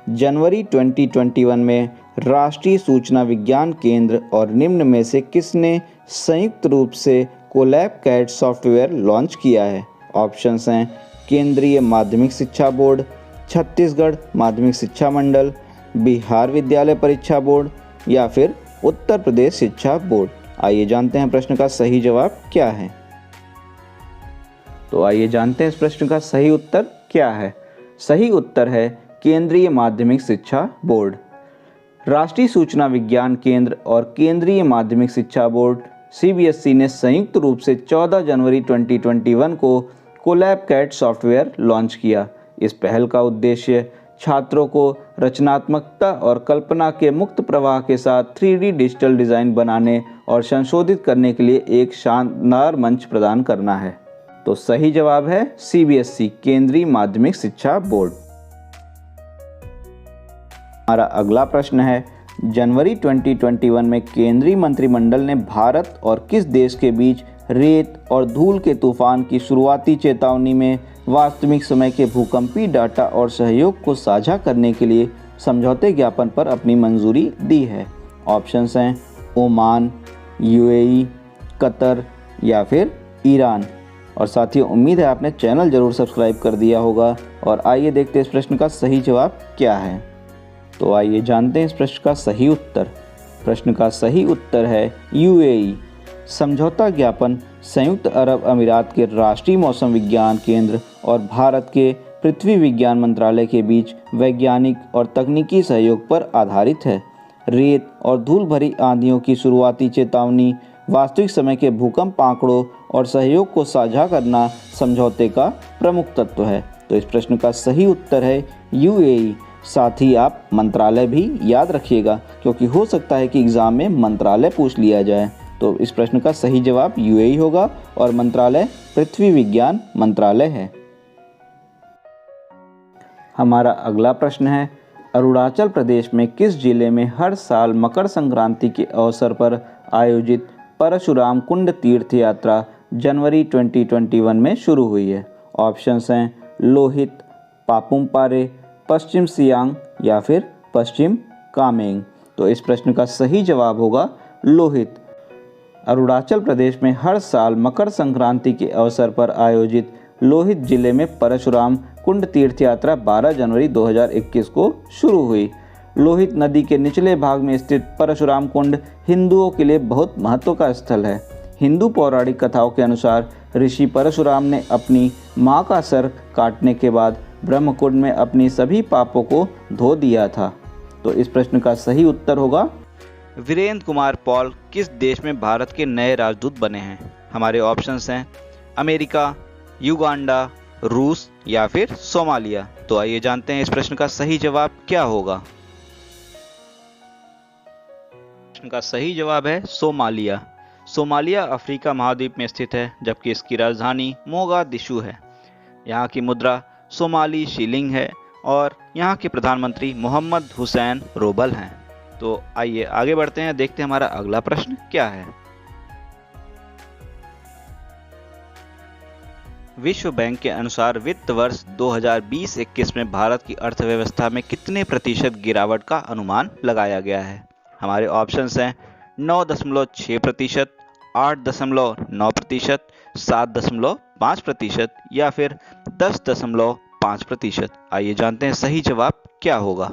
जनवरी 2021 में राष्ट्रीय सूचना विज्ञान केंद्र और निम्न में से किसने संयुक्त रूप से कोलैब कैट सॉफ्टवेयर लॉन्च किया है? ऑप्शंस हैं केंद्रीय माध्यमिक शिक्षा बोर्ड, छत्तीसगढ़ माध्यमिक शिक्षा मंडल, बिहार विद्यालय परीक्षा बोर्ड या फिर उत्तर प्रदेश शिक्षा बोर्ड। आइए जानते हैं प्रश्न का सही जवाब क्या है। तो आइए जानते हैं इस प्रश्न का सही उत्तर क्या है। सही उत्तर है केंद्रीय माध्यमिक शिक्षा बोर्ड। राष्ट्रीय सूचना विज्ञान केंद्र और केंद्रीय माध्यमिक शिक्षा बोर्ड CBSE ने संयुक्त रूप से 14 जनवरी 2021 को कोलैब कैट सॉफ्टवेयर लॉन्च किया। इस पहल का उद्देश्य छात्रों को रचनात्मकता और कल्पना के मुक्त प्रवाह के साथ 3D डिजिटल डिज़ाइन बनाने और संशोधित करने के लिए एक शानदार मंच प्रदान करना है। तो सही जवाब है CBSE केंद्रीय माध्यमिक शिक्षा बोर्ड। हमारा अगला प्रश्न है, जनवरी 2021 में केंद्रीय मंत्रिमंडल ने भारत और किस देश के बीच रेत और धूल के तूफान की शुरुआती चेतावनी में वास्तविक समय के भूकंपीय डाटा और सहयोग को साझा करने के लिए समझौते ज्ञापन पर अपनी मंजूरी दी है? ऑप्शंस हैं ओमान, UAE, कतर या फिर ईरान। और साथियों, उम्मीद है आपने चैनल ज़रूर सब्सक्राइब कर दिया होगा। और आइए देखते हैं इस प्रश्न का सही जवाब क्या है। तो आइए जानते हैं इस प्रश्न का सही उत्तर। प्रश्न का सही उत्तर है UAE। समझौता ज्ञापन संयुक्त अरब अमीरात के राष्ट्रीय मौसम विज्ञान केंद्र और भारत के पृथ्वी विज्ञान मंत्रालय के बीच वैज्ञानिक और तकनीकी सहयोग पर आधारित है। रेत और धूल भरी आंधियों की शुरुआती चेतावनी, वास्तविक समय के भूकंप आंकड़ों और सहयोग को साझा करना समझौते का प्रमुख तत्व है। तो इस प्रश्न का सही उत्तर है UAE। साथ ही आप मंत्रालय भी याद रखिएगा, क्योंकि हो सकता है कि एग्ज़ाम में मंत्रालय पूछ लिया जाए। तो इस प्रश्न का सही जवाब UAE होगा और मंत्रालय पृथ्वी विज्ञान मंत्रालय है। हमारा अगला प्रश्न है, अरुणाचल प्रदेश में किस जिले में हर साल मकर संक्रांति के अवसर पर आयोजित परशुराम कुंड तीर्थ यात्रा जनवरी 2021 में शुरू हुई है? ऑप्शंस हैं लोहित, पापुम पारे, पश्चिम सियांग या फिर पश्चिम कामेंग। तो इस प्रश्न का सही जवाब होगा लोहित। अरुणाचल प्रदेश में हर साल मकर संक्रांति के अवसर पर आयोजित लोहित जिले में परशुराम कुंड तीर्थ यात्रा 12 जनवरी 2021 को शुरू हुई। लोहित नदी के निचले भाग में स्थित परशुराम कुंड हिंदुओं के लिए बहुत महत्व का स्थल है। हिंदू पौराणिक कथाओं के अनुसार ऋषि परशुराम ने अपनी मां का सर काटने के बाद ब्रह्मकुंड में अपनी सभी पापों को धो दिया था। तो इस प्रश्न का सही उत्तर होगा वीरेंद्र कुमार पॉल किस देश में भारत के नए राजदूत बने हैं। हमारे ऑप्शंस हैं अमेरिका, युगांडा, रूस या फिर सोमालिया। तो आइए जानते हैं इस प्रश्न का सही जवाब क्या होगा। प्रश्न का सही जवाब है सोमालिया। सोमालिया अफ्रीका महाद्वीप में स्थित है, जबकि इसकी राजधानी मोगादिशु है। यहाँ की मुद्रा सोमाली शिलिंग है और यहाँ के प्रधानमंत्री मोहम्मद हुसैन रोबल हैं। तो आइए आगे बढ़ते हैं, देखते हैं हमारा अगला प्रश्न क्या है। विश्व बैंक के अनुसार वित्त वर्ष 2020-21 में भारत की अर्थव्यवस्था में कितने प्रतिशत गिरावट का अनुमान लगाया गया है। हमारे ऑप्शंस हैं 9.6%, 8.9%, 7.5% या फिर 10.5%। आइए जानते हैं सही जवाब क्या होगा।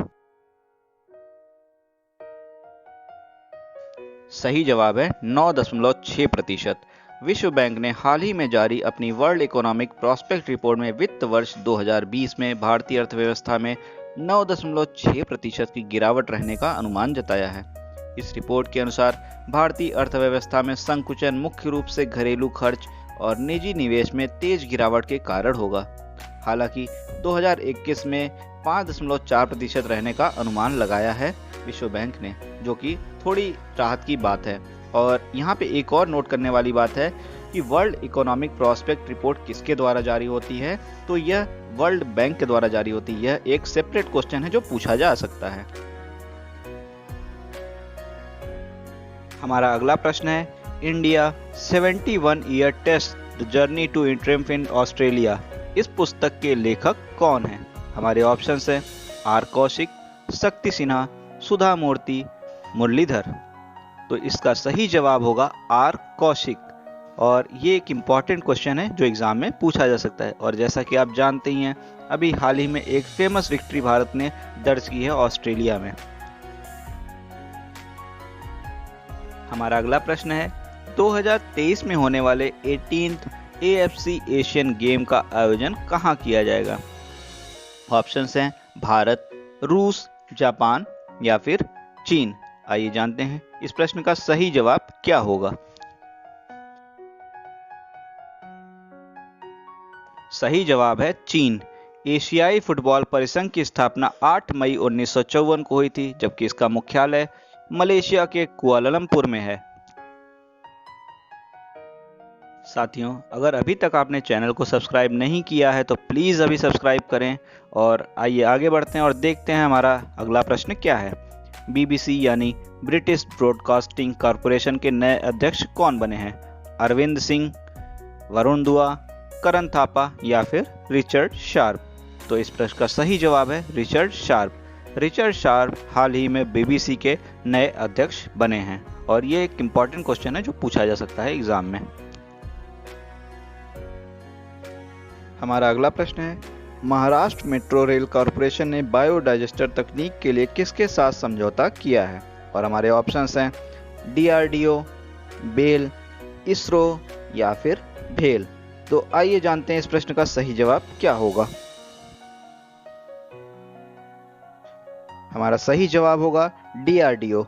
सही जवाब है 9.6%। विश्व बैंक ने हाल ही में जारी अपनी वर्ल्ड इकोनॉमिक प्रॉस्पेक्ट रिपोर्ट में वित्त वर्ष 2020 में भारतीय अर्थव्यवस्था में 9.6% की गिरावट रहने का अनुमान जताया है। इस रिपोर्ट के अनुसार भारतीय अर्थव्यवस्था में संकुचन मुख्य रूप से घरेलू खर्च और निजी निवेश में तेज गिरावट के कारण होगा। हालांकि 2021 में 5.4% रहने का अनुमान लगाया है विश्व बैंक ने, जो कि थोड़ी राहत की बात है। और यहाँ पे एक और नोट करने वाली बात है कि वर्ल्ड इकोनॉमिक प्रॉस्पेक्ट रिपोर्ट किसके द्वारा जारी होती है, तो यह वर्ल्ड बैंक के द्वारा जारी होती है। यह एक सेपरेट क्वेश्चन है जो पूछा जा सकता है। हमारा अगला प्रश्न है India 71 year test the journey to triumph in Australia. इस पुस्तक के लेखक कौन हैं। हमारे ऑप्शंस हैं आर कौशिक, शक्ति सिन्हा, सुधा मूर्ति, मुरलीधर। तो इसका सही जवाब होगा आर कौशिक। और ये एक इम्पॉर्टेंट क्वेश्चन है जो एग्जाम में पूछा जा सकता है। और जैसा कि आप जानते ही हैं, अभी हाल ही में एक फेमस विक्ट्री भारत ने दर्ज की है ऑस्ट्रेलिया में। हमारा अगला प्रश्न है 2023 में होने वाले 18th AFC एशियन गेम का आयोजन कहाँ किया जाएगा। ऑप्शंस हैं भारत, रूस, जापान या फिर चीन। आइए जानते हैं इस प्रश्न का सही जवाब क्या होगा। सही जवाब है चीन। एशियाई फुटबॉल परिसंघ की स्थापना 8 मई 1954 को हुई थी, जबकि इसका मुख्यालय मलेशिया के कुआलालंपुर में है। साथियों, अगर अभी तक आपने चैनल को सब्सक्राइब नहीं किया है तो प्लीज़ अभी सब्सक्राइब करें। और आइए आगे बढ़ते हैं और देखते हैं हमारा अगला प्रश्न क्या है। BBC यानी ब्रिटिश ब्रॉडकास्टिंग कॉरपोरेशन के नए अध्यक्ष कौन बने हैं। अरविंद सिंह, वरुण दुआ, करण थापा या फिर रिचर्ड शार्प। तो इस प्रश्न का सही जवाब है रिचर्ड शार्प। रिचर्ड शार्प हाल ही में BBC के नए अध्यक्ष बने हैं और ये एक इम्पॉर्टेंट क्वेश्चन है जो पूछा जा सकता है एग्जाम में। हमारा अगला प्रश्न है महाराष्ट्र मेट्रो रेल कॉरपोरेशन ने बायोडाइजेस्टर तकनीक के लिए किसके साथ समझौता किया है। और हमारे ऑप्शंस हैं DRDO, बेल, इसरो या फिर भेल। तो आइए जानते हैं इस प्रश्न का सही जवाब क्या होगा। हमारा सही जवाब होगा DRDO।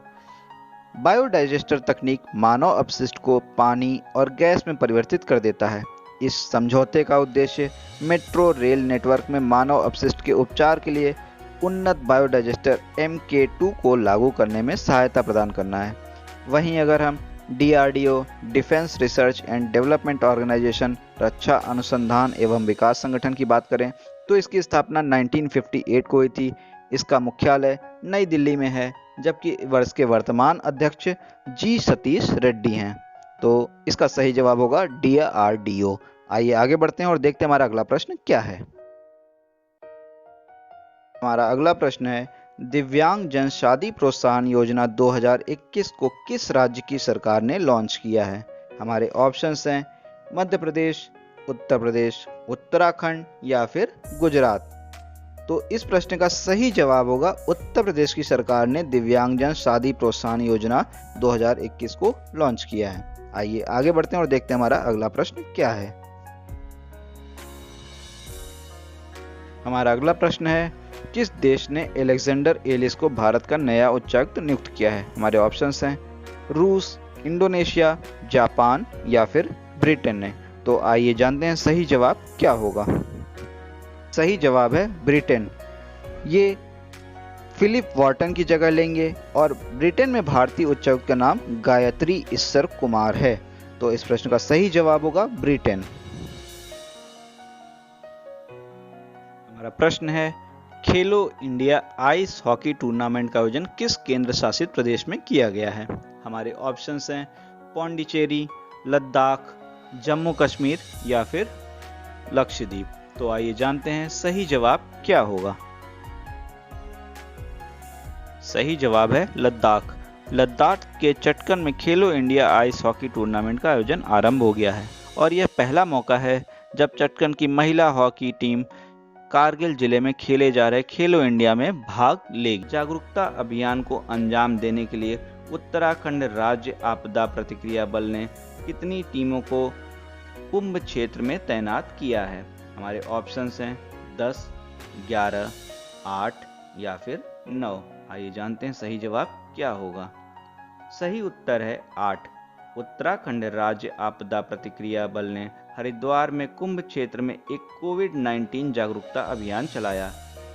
बायोडाइजेस्टर तकनीक मानव अपशिष्ट को पानी और गैस में परिवर्तित कर देता है। इस समझौते का उद्देश्य मेट्रो रेल नेटवर्क में मानव अपशिष्ट के उपचार के लिए उन्नत बायोडाइजेस्टर MK2 को लागू करने में सहायता प्रदान करना है। वहीं अगर हम DRDO, defence research and development organisation, रक्षा अनुसंधान एवं विकास संगठन की बात करें तो इसकी स्थापना 1958 को हुई थी। इसका मुख्यालय नई दिल्ली में है, जबकि वर्ष के वर्तमान अध्यक्ष G सतीश रेड्डी हैं। तो इसका सही जवाब होगा DRDO। आइए आगे बढ़ते हैं और देखते हैं हमारा अगला प्रश्न क्या है। हमारा अगला प्रश्न है दिव्यांग जन शादी प्रोत्साहन योजना 2021 को किस राज्य की सरकार ने लॉन्च किया है। हमारे ऑप्शंस हैं मध्य प्रदेश, उत्तर प्रदेश, उत्तराखंड या फिर गुजरात। तो इस प्रश्न का सही जवाब होगा उत्तर प्रदेश की सरकार ने दिव्यांगजन शादी प्रोत्साहन योजना 2021 को लॉन्च किया है। आइए आगे बढ़ते हैं और देखते हैं हमारा अगला प्रश्न क्या है। हमारा अगला प्रश्न है, किस देश ने एलेक्जेंडर एलिस को भारत का नया उच्चायुक्त नियुक्त किया है? हमारे ऑप्शंस हैं रूस, इंडोनेशिया, जापान या फिर ब्रिटेन ने। तो आइए जानते हैं सही जवाब क्या होगा। सही जवाब है ब्रिटेन। ये फिलिप वॉर्टन की जगह लेंगे और ब्रिटेन में भारतीय उच्चायुक्त का नाम गायत्री ईश्वर कुमार है। तो इस प्रश्न का सही जवाब होगा ब्रिटेन। हमारा प्रश्न है, खेलो इंडिया आइस हॉकी टूर्नामेंट का आयोजन किस केंद्र शासित प्रदेश में किया गया है? हमारे ऑप्शंस हैं पौंडीचेरी, लद्दाख, जम्मू कश्मीर या फिर लक्षद्वीप। तो आइए जानते हैं सही जवाब क्या होगा। सही जवाब है लद्दाख। लद्दाख के चटकन में खेलो इंडिया आइस हॉकी टूर्नामेंट का आयोजन आरंभ हो गया है और यह पहला मौका है जब चटकन की महिला हॉकी टीम कारगिल जिले में खेले जा रहे खेलो इंडिया में भाग लेगी। जागरूकता अभियान को अंजाम देने के लिए उत्तराखंड राज्य आपदा प्रतिक्रिया बल ने कितनी टीमों को कुंभ क्षेत्र में तैनात किया है? हमारे ऑप्शंस हैं 10, 11, 8 या फिर 9। आइए जानते हैं सही जवाब क्या होगा। सही उत्तर है 8। उत्तराखंड राज्य आपदा प्रतिक्रिया बल ने हरिद्वार में कुंभ क्षेत्र में एक कोविड-19 जागरूकता अभियान चलाया।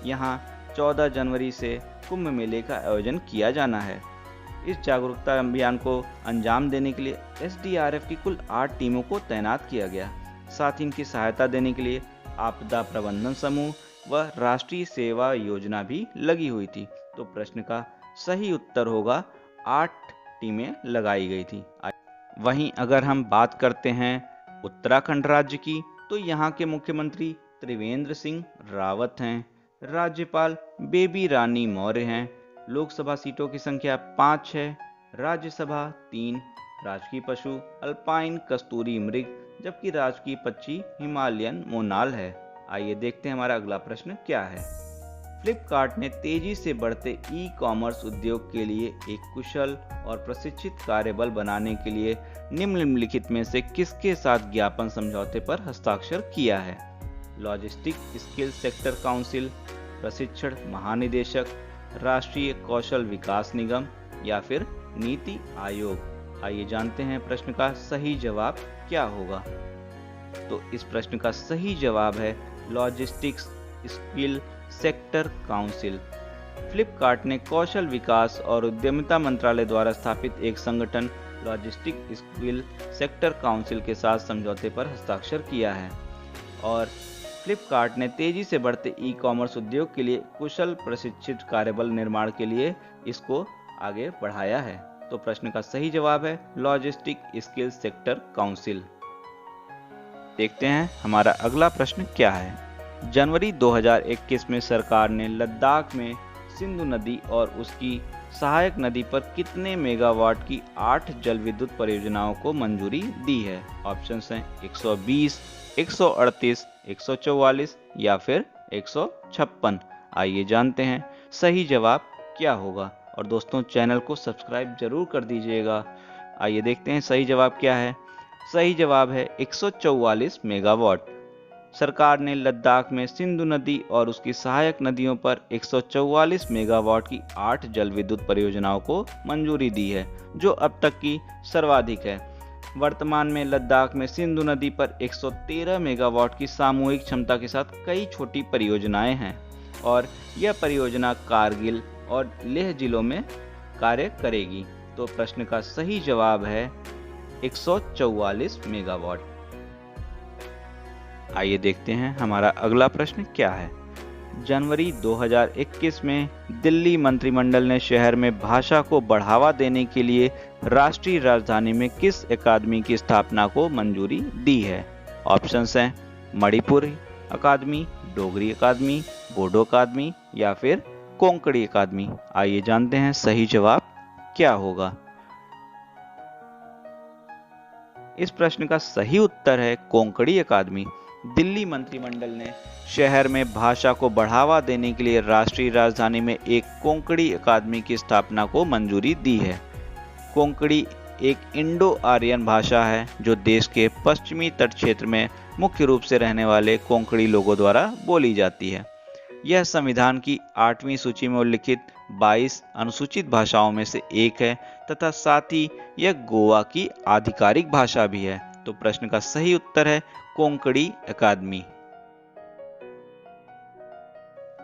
यहां 14 जनवरी से कुंभ मेले का आयोजन किया जाना है। इस जागरूकता अभियान को अंजाम देने के लिए एसडीआरएफ की कुल 8 टीमों को तैनात किया गया। साथ ही इनकी सहायता देने के लिए आपदा प्रबंधन समूह व राष्ट्रीय सेवा योजना भी लगी हुई थी। तो प्रश्न का सही उत्तर होगा 8 टीमें लगाई गई थी। वहीं अगर हम बात करते हैं उत्तराखंड राज्य की, तो यहाँ के मुख्यमंत्री त्रिवेंद्र सिंह रावत हैं। राज्यपाल बेबी रानी मौर्य हैं। लोकसभा सीटों की संख्या 5 है। राज्यसभा 3। राजकीय पशु अल्पाइन कस्तूरी मृग, जबकि राजकीय पक्षी हिमालयन मोनाल है। आइए देखते हैं हमारा अगला प्रश्न क्या है। फ्लिपकार्ट ने तेजी से बढ़ते ई कॉमर्स उद्योग के लिए एक कुशल और प्रशिक्षित कार्यबल बनाने के लिए निम्नलिखित में से किसके साथ ज्ञापन समझौते पर हस्ताक्षर किया है? लॉजिस्टिक स्किल सेक्टर काउंसिल, प्रशिक्षण महानिदेशक, राष्ट्रीय कौशल विकास निगम या फिर नीति आयोग। आइए जानते हैं प्रश्न का सही जवाब क्या होगा। तो इस प्रश्न का सही जवाब है logistics skill sector council. Flipkart ने कौशल विकास और उद्यमिता मंत्रालय द्वारा स्थापित एक संगठन लॉजिस्टिक स्किल सेक्टर काउंसिल के साथ समझौते पर हस्ताक्षर किया है और फ्लिपकार्ट ने तेजी से बढ़ते ई कॉमर्स उद्योग के लिए कुशल प्रशिक्षित कार्यबल निर्माण के लिए इसको आगे बढ़ाया है। तो प्रश्न का सही जवाब है लॉजिस्टिक स्किल सेक्टर काउंसिल। देखते हैं हमारा अगला प्रश्न क्या है। जनवरी 2021 में सरकार ने लद्दाख में सिंधु नदी और उसकी सहायक नदी पर कितने मेगावाट की 8 जल विद्युत परियोजनाओं को मंजूरी दी है? ऑप्शंस हैं 120, 138, 144 या फिर 156। आइए जानते हैं सही जवाब क्या होगा और दोस्तों चैनल को सब्सक्राइब जरूर कर दीजिएगा। आइए देखते हैं सही जवाब क्या है। सही जवाब है 144 मेगावाट। सरकार ने लद्दाख में सिंधु नदी और उसकी सहायक नदियों पर 144 मेगावाट की 8 जल विद्युत परियोजनाओं को मंजूरी दी है, जो अब तक की सर्वाधिक है। वर्तमान में लद्दाख में सिंधु नदी पर 113 मेगावाट की सामूहिक क्षमता के साथ कई छोटी परियोजनाएं हैं और यह परियोजना कारगिल और लेह जिलों में कार्य करेगी। तो प्रश्न का सही जवाब है 144 मेगावाट। आइए देखते हैं हमारा अगला प्रश्न क्या है। जनवरी 2021 में दिल्ली मंत्रिमंडल ने शहर में भाषा को बढ़ावा देने के लिए राष्ट्रीय राजधानी में किस अकादमी की स्थापना को मंजूरी दी है? ऑप्शंस हैं मणिपुरी अकादमी, डोगरी अकादमी, बोडो अकादमी या फिर कोंकणी अकादमी। आइए जानते हैं सही जवाब क्या होगा। इस प्रश्न का सही उत्तर है कोंकणी अकादमी। दिल्ली मंत्रिमंडल ने शहर में भाषा को बढ़ावा देने के लिए राष्ट्रीय राजधानी में एक कोंकणी अकादमी की स्थापना को मंजूरी दी है। कोंकणी एक इंडो आर्यन भाषा है जो देश के पश्चिमी तट क्षेत्र में मुख्य रूप से रहने वाले कोंकणी लोगों द्वारा बोली जाती है। यह संविधान की 8वीं सूची में उल्लिखित 22 अनुसूचित भाषाओं में से एक है तथा साथ ही यह गोवा की आधिकारिक भाषा भी है। तो प्रश्न का सही उत्तर है कोंकणी अकादमी।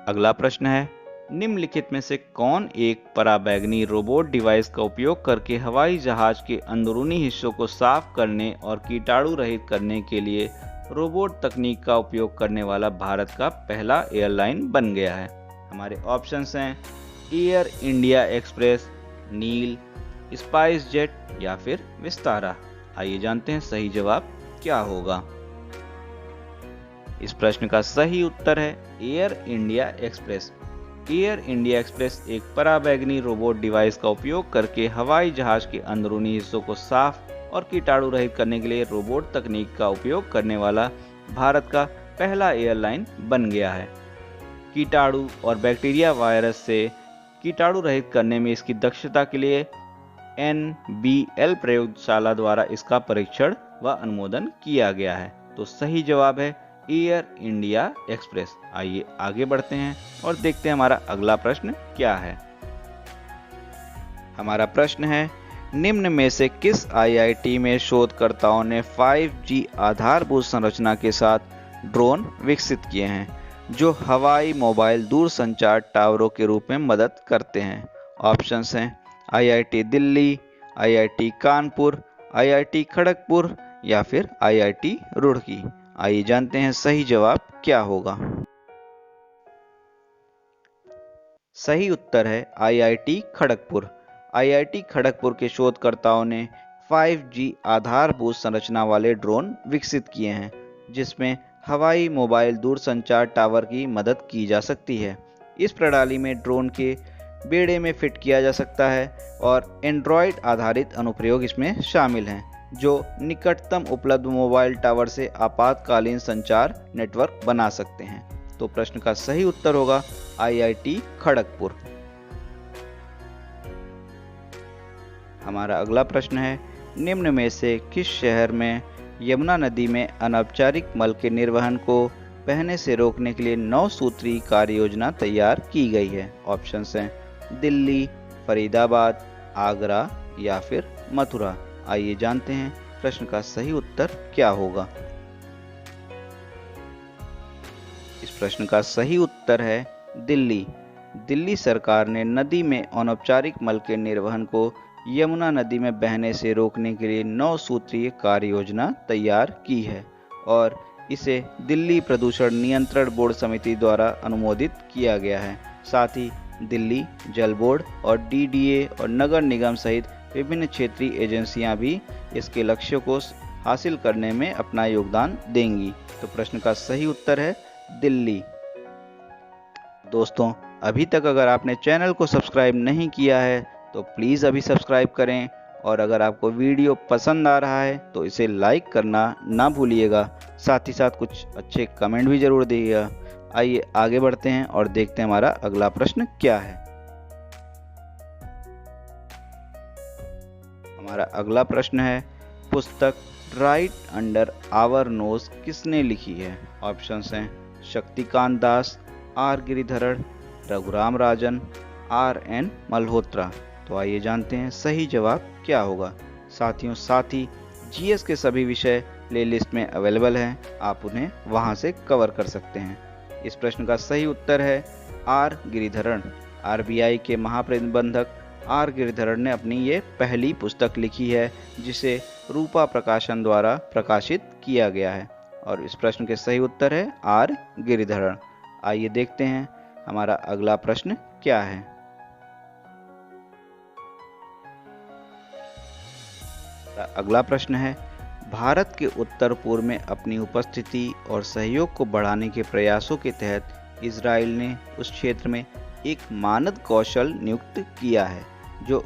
अगला प्रश्न है, निम्नलिखित में से कौन एक पराबैंगनी रोबोट डिवाइस का उपयोग करके हवाई जहाज के अंदरूनी हिस्सों को साफ करने और कीटाणु रहित करने के लिए रोबोट तकनीक का उपयोग करने वाला भारत का पहला एयरलाइन बन गया है? हमारे ऑप्शंस हैं एयर इंडिया एक्सप्रेस, नील, स्पाइस जेट या फिर विस्तारा। आइए जानते हैं सही जवाब क्या होगा। इस प्रश्न का सही उत्तर है air India express. Air India express एक पराबैंगनी रोबोट डिवाइस का उपयोग करके हवाई जहाज के अंदरूनी हिस्सों को साफ और कीटाणु रहित करने के लिए रोबोट तकनीक का उपयोग करने वाला भारत का पहला एयरलाइन बन गया है। कीटाणु और बैक्टीरिया वायरस से कीटाणु रहित करने में इसकी दक्षता के लिए NBL प्रयोगशाला द्वारा इसका परीक्षण व अनुमोदन किया गया है। तो सही जवाब है एयर इंडिया एक्सप्रेस। आइए आगे बढ़ते हैं और देखते हैं हमारा अगला प्रश्न क्या है। हमारा प्रश्न है, निम्न में से किस IIT में शोधकर्ताओं ने 5G आधारभूत संरचना के साथ ड्रोन विकसित किए हैं जो हवाई मोबाइल दूरसंचार टावरों के रूप में मदद करते हैं? ऑप्शंस हैं IIT Delhi, IIT Kanpur, IIT Kharagpur या फिर IIT रुड़की। आइए जानते हैं सही जवाब क्या होगा। सही उत्तर है IIT खड़गपुर। IIT खड़गपुर के शोधकर्ताओं ने 5G आधारभूत संरचना वाले ड्रोन विकसित किए हैं जिसमें हवाई मोबाइल दूरसंचार टावर की मदद की जा सकती है। इस प्रणाली में ड्रोन के बेड़े में फिट किया जा सकता है और एंड्रॉयड आधारित अनुप्रयोग इसमें शामिल हैं जो निकटतम उपलब्ध मोबाइल टावर से आपातकालीन संचार नेटवर्क बना सकते हैं। तो प्रश्न का सही उत्तर होगा IIT खड़गपुर। हमारा अगला प्रश्न है, निम्न में से किस शहर में यमुना नदी में अनौपचारिक मल के निर्वहन को बहने से रोकने के लिए 9 सूत्री कार्य योजना तैयार की गई है? ऑप्शंस हैं दिल्ली, फरीदाबाद, आगरा या फिर मथुरा। आइए जानते हैं प्रश्न का सही उत्तर क्या होगा। इस प्रश्न का सही उत्तर है दिल्ली। दिल्ली सरकार ने नदी में अनौपचारिक मल के निर्वहन को यमुना नदी में बहने से रोकने के लिए 9 सूत्रीय कार्य योजना तैयार की है और इसे दिल्ली प्रदूषण नियंत्रण बोर्ड समिति द्वारा अनुमोदित किया गया है। साथ ही दिल्ली जल बोर्ड और DDA और नगर निगम सहित विभिन्न क्षेत्रीय एजेंसियां भी इसके लक्ष्यों को हासिल करने में अपना योगदान देंगी। तो प्रश्न का सही उत्तर है दिल्ली। दोस्तों, अभी तक अगर आपने चैनल को सब्सक्राइब नहीं किया है तो प्लीज़ अभी सब्सक्राइब करें और अगर आपको वीडियो पसंद आ रहा है तो इसे लाइक करना ना भूलिएगा। साथ ही साथ कुछ अच्छे कमेंट भी ज़रूर दीजिएगा। आइए आगे बढ़ते हैं और देखते हैं हमारा अगला प्रश्न क्या है। हमारा अगला प्रश्न है, पुस्तक राइट अंडर आवर नोज किसने लिखी है? ऑप्शंस हैं शक्तिकांत दास, R गिरिधरण, रघुराम राजन, RN मल्होत्रा। तो आइए जानते हैं सही जवाब क्या होगा। साथियों, साथ ही GS के सभी विषय प्लेलिस्ट में अवेलेबल हैं, आप उन्हें वहां से कवर कर सकते हैं। इस प्रश्न का सही उत्तर है R गिरिधरण। RBI के महाप्रबंधक R गिरिधरण ने अपनी ये पहली पुस्तक लिखी है जिसे रूपा प्रकाशन द्वारा प्रकाशित किया गया है और इस प्रश्न के सही उत्तर है R गिरिधरण। आइए देखते हैं हमारा अगला प्रश्न क्या है। अगला प्रश्न है, भारत के उत्तर पूर्व में अपनी उपस्थिति और सहयोग को बढ़ाने के प्रयासों के तहत इजराइल ने उस क्षेत्र में एक मानद कौशल नियुक्त किया है जो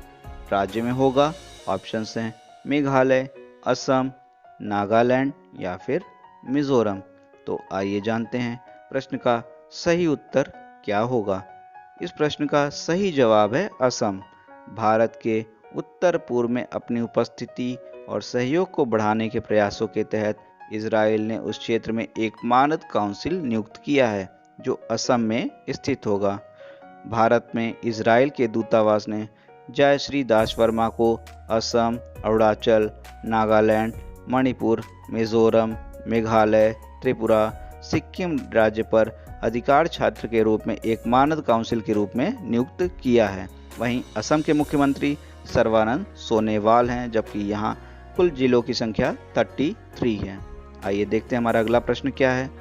राज्य में होगा। ऑप्शंस हैं मेघालय, असम, नागालैंड या फिर मिजोरम। तो आइए जानते हैं प्रश्न का सही उत्तर क्या होगा। इस प्रश्न का सही जवाब है असम। भारत के उत्तर पूर्व में अपनी उपस्थिति और सहयोग को बढ़ाने के प्रयासों के तहत इजराइल ने उस क्षेत्र में एक मानद काउंसिल नियुक्त किया है जो असम में स्थित होगा। भारत में इजराइल के दूतावास ने जयश्री दास वर्मा को असम, अरुणाचल, नागालैंड, मणिपुर, मिजोरम, मेघालय, त्रिपुरा, सिक्किम राज्य पर अधिकार छात्र के रूप में एक मानद काउंसिल के रूप में नियुक्त किया है। वहीं असम के मुख्यमंत्री सर्बानंद सोनोवाल हैं, जबकि यहाँ कुल जिलों की संख्या 33 है। आइए देखते हैं हमारा अगला प्रश्न क्या है।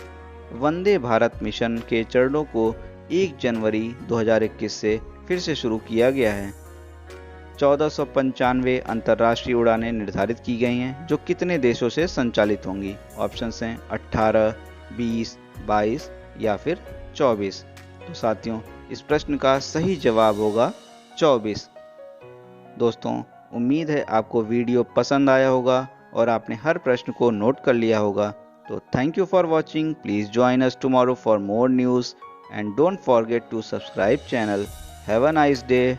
वंदे भारत मिशन के चरणों को 1 जनवरी 2021 से फिर से शुरू किया गया है। 1495 अंतर्राष्ट्रीय उड़ानें निर्धारित की गई हैं, जो कितने देशों से संचालित होंगी? ऑप्शंस हैं 18, 20, 22 या फिर 24। तो साथियों, इस प्रश्न का सही जवाब होगा 24। दोस्तों, उम्मीद है आपको वीडियो पसंद आया होगा और आपने हर प्रश्न को नोट कर लिया होगा। तो thank you for watching. Please join us tomorrow for more news and don't forget to subscribe channel. Have a nice day.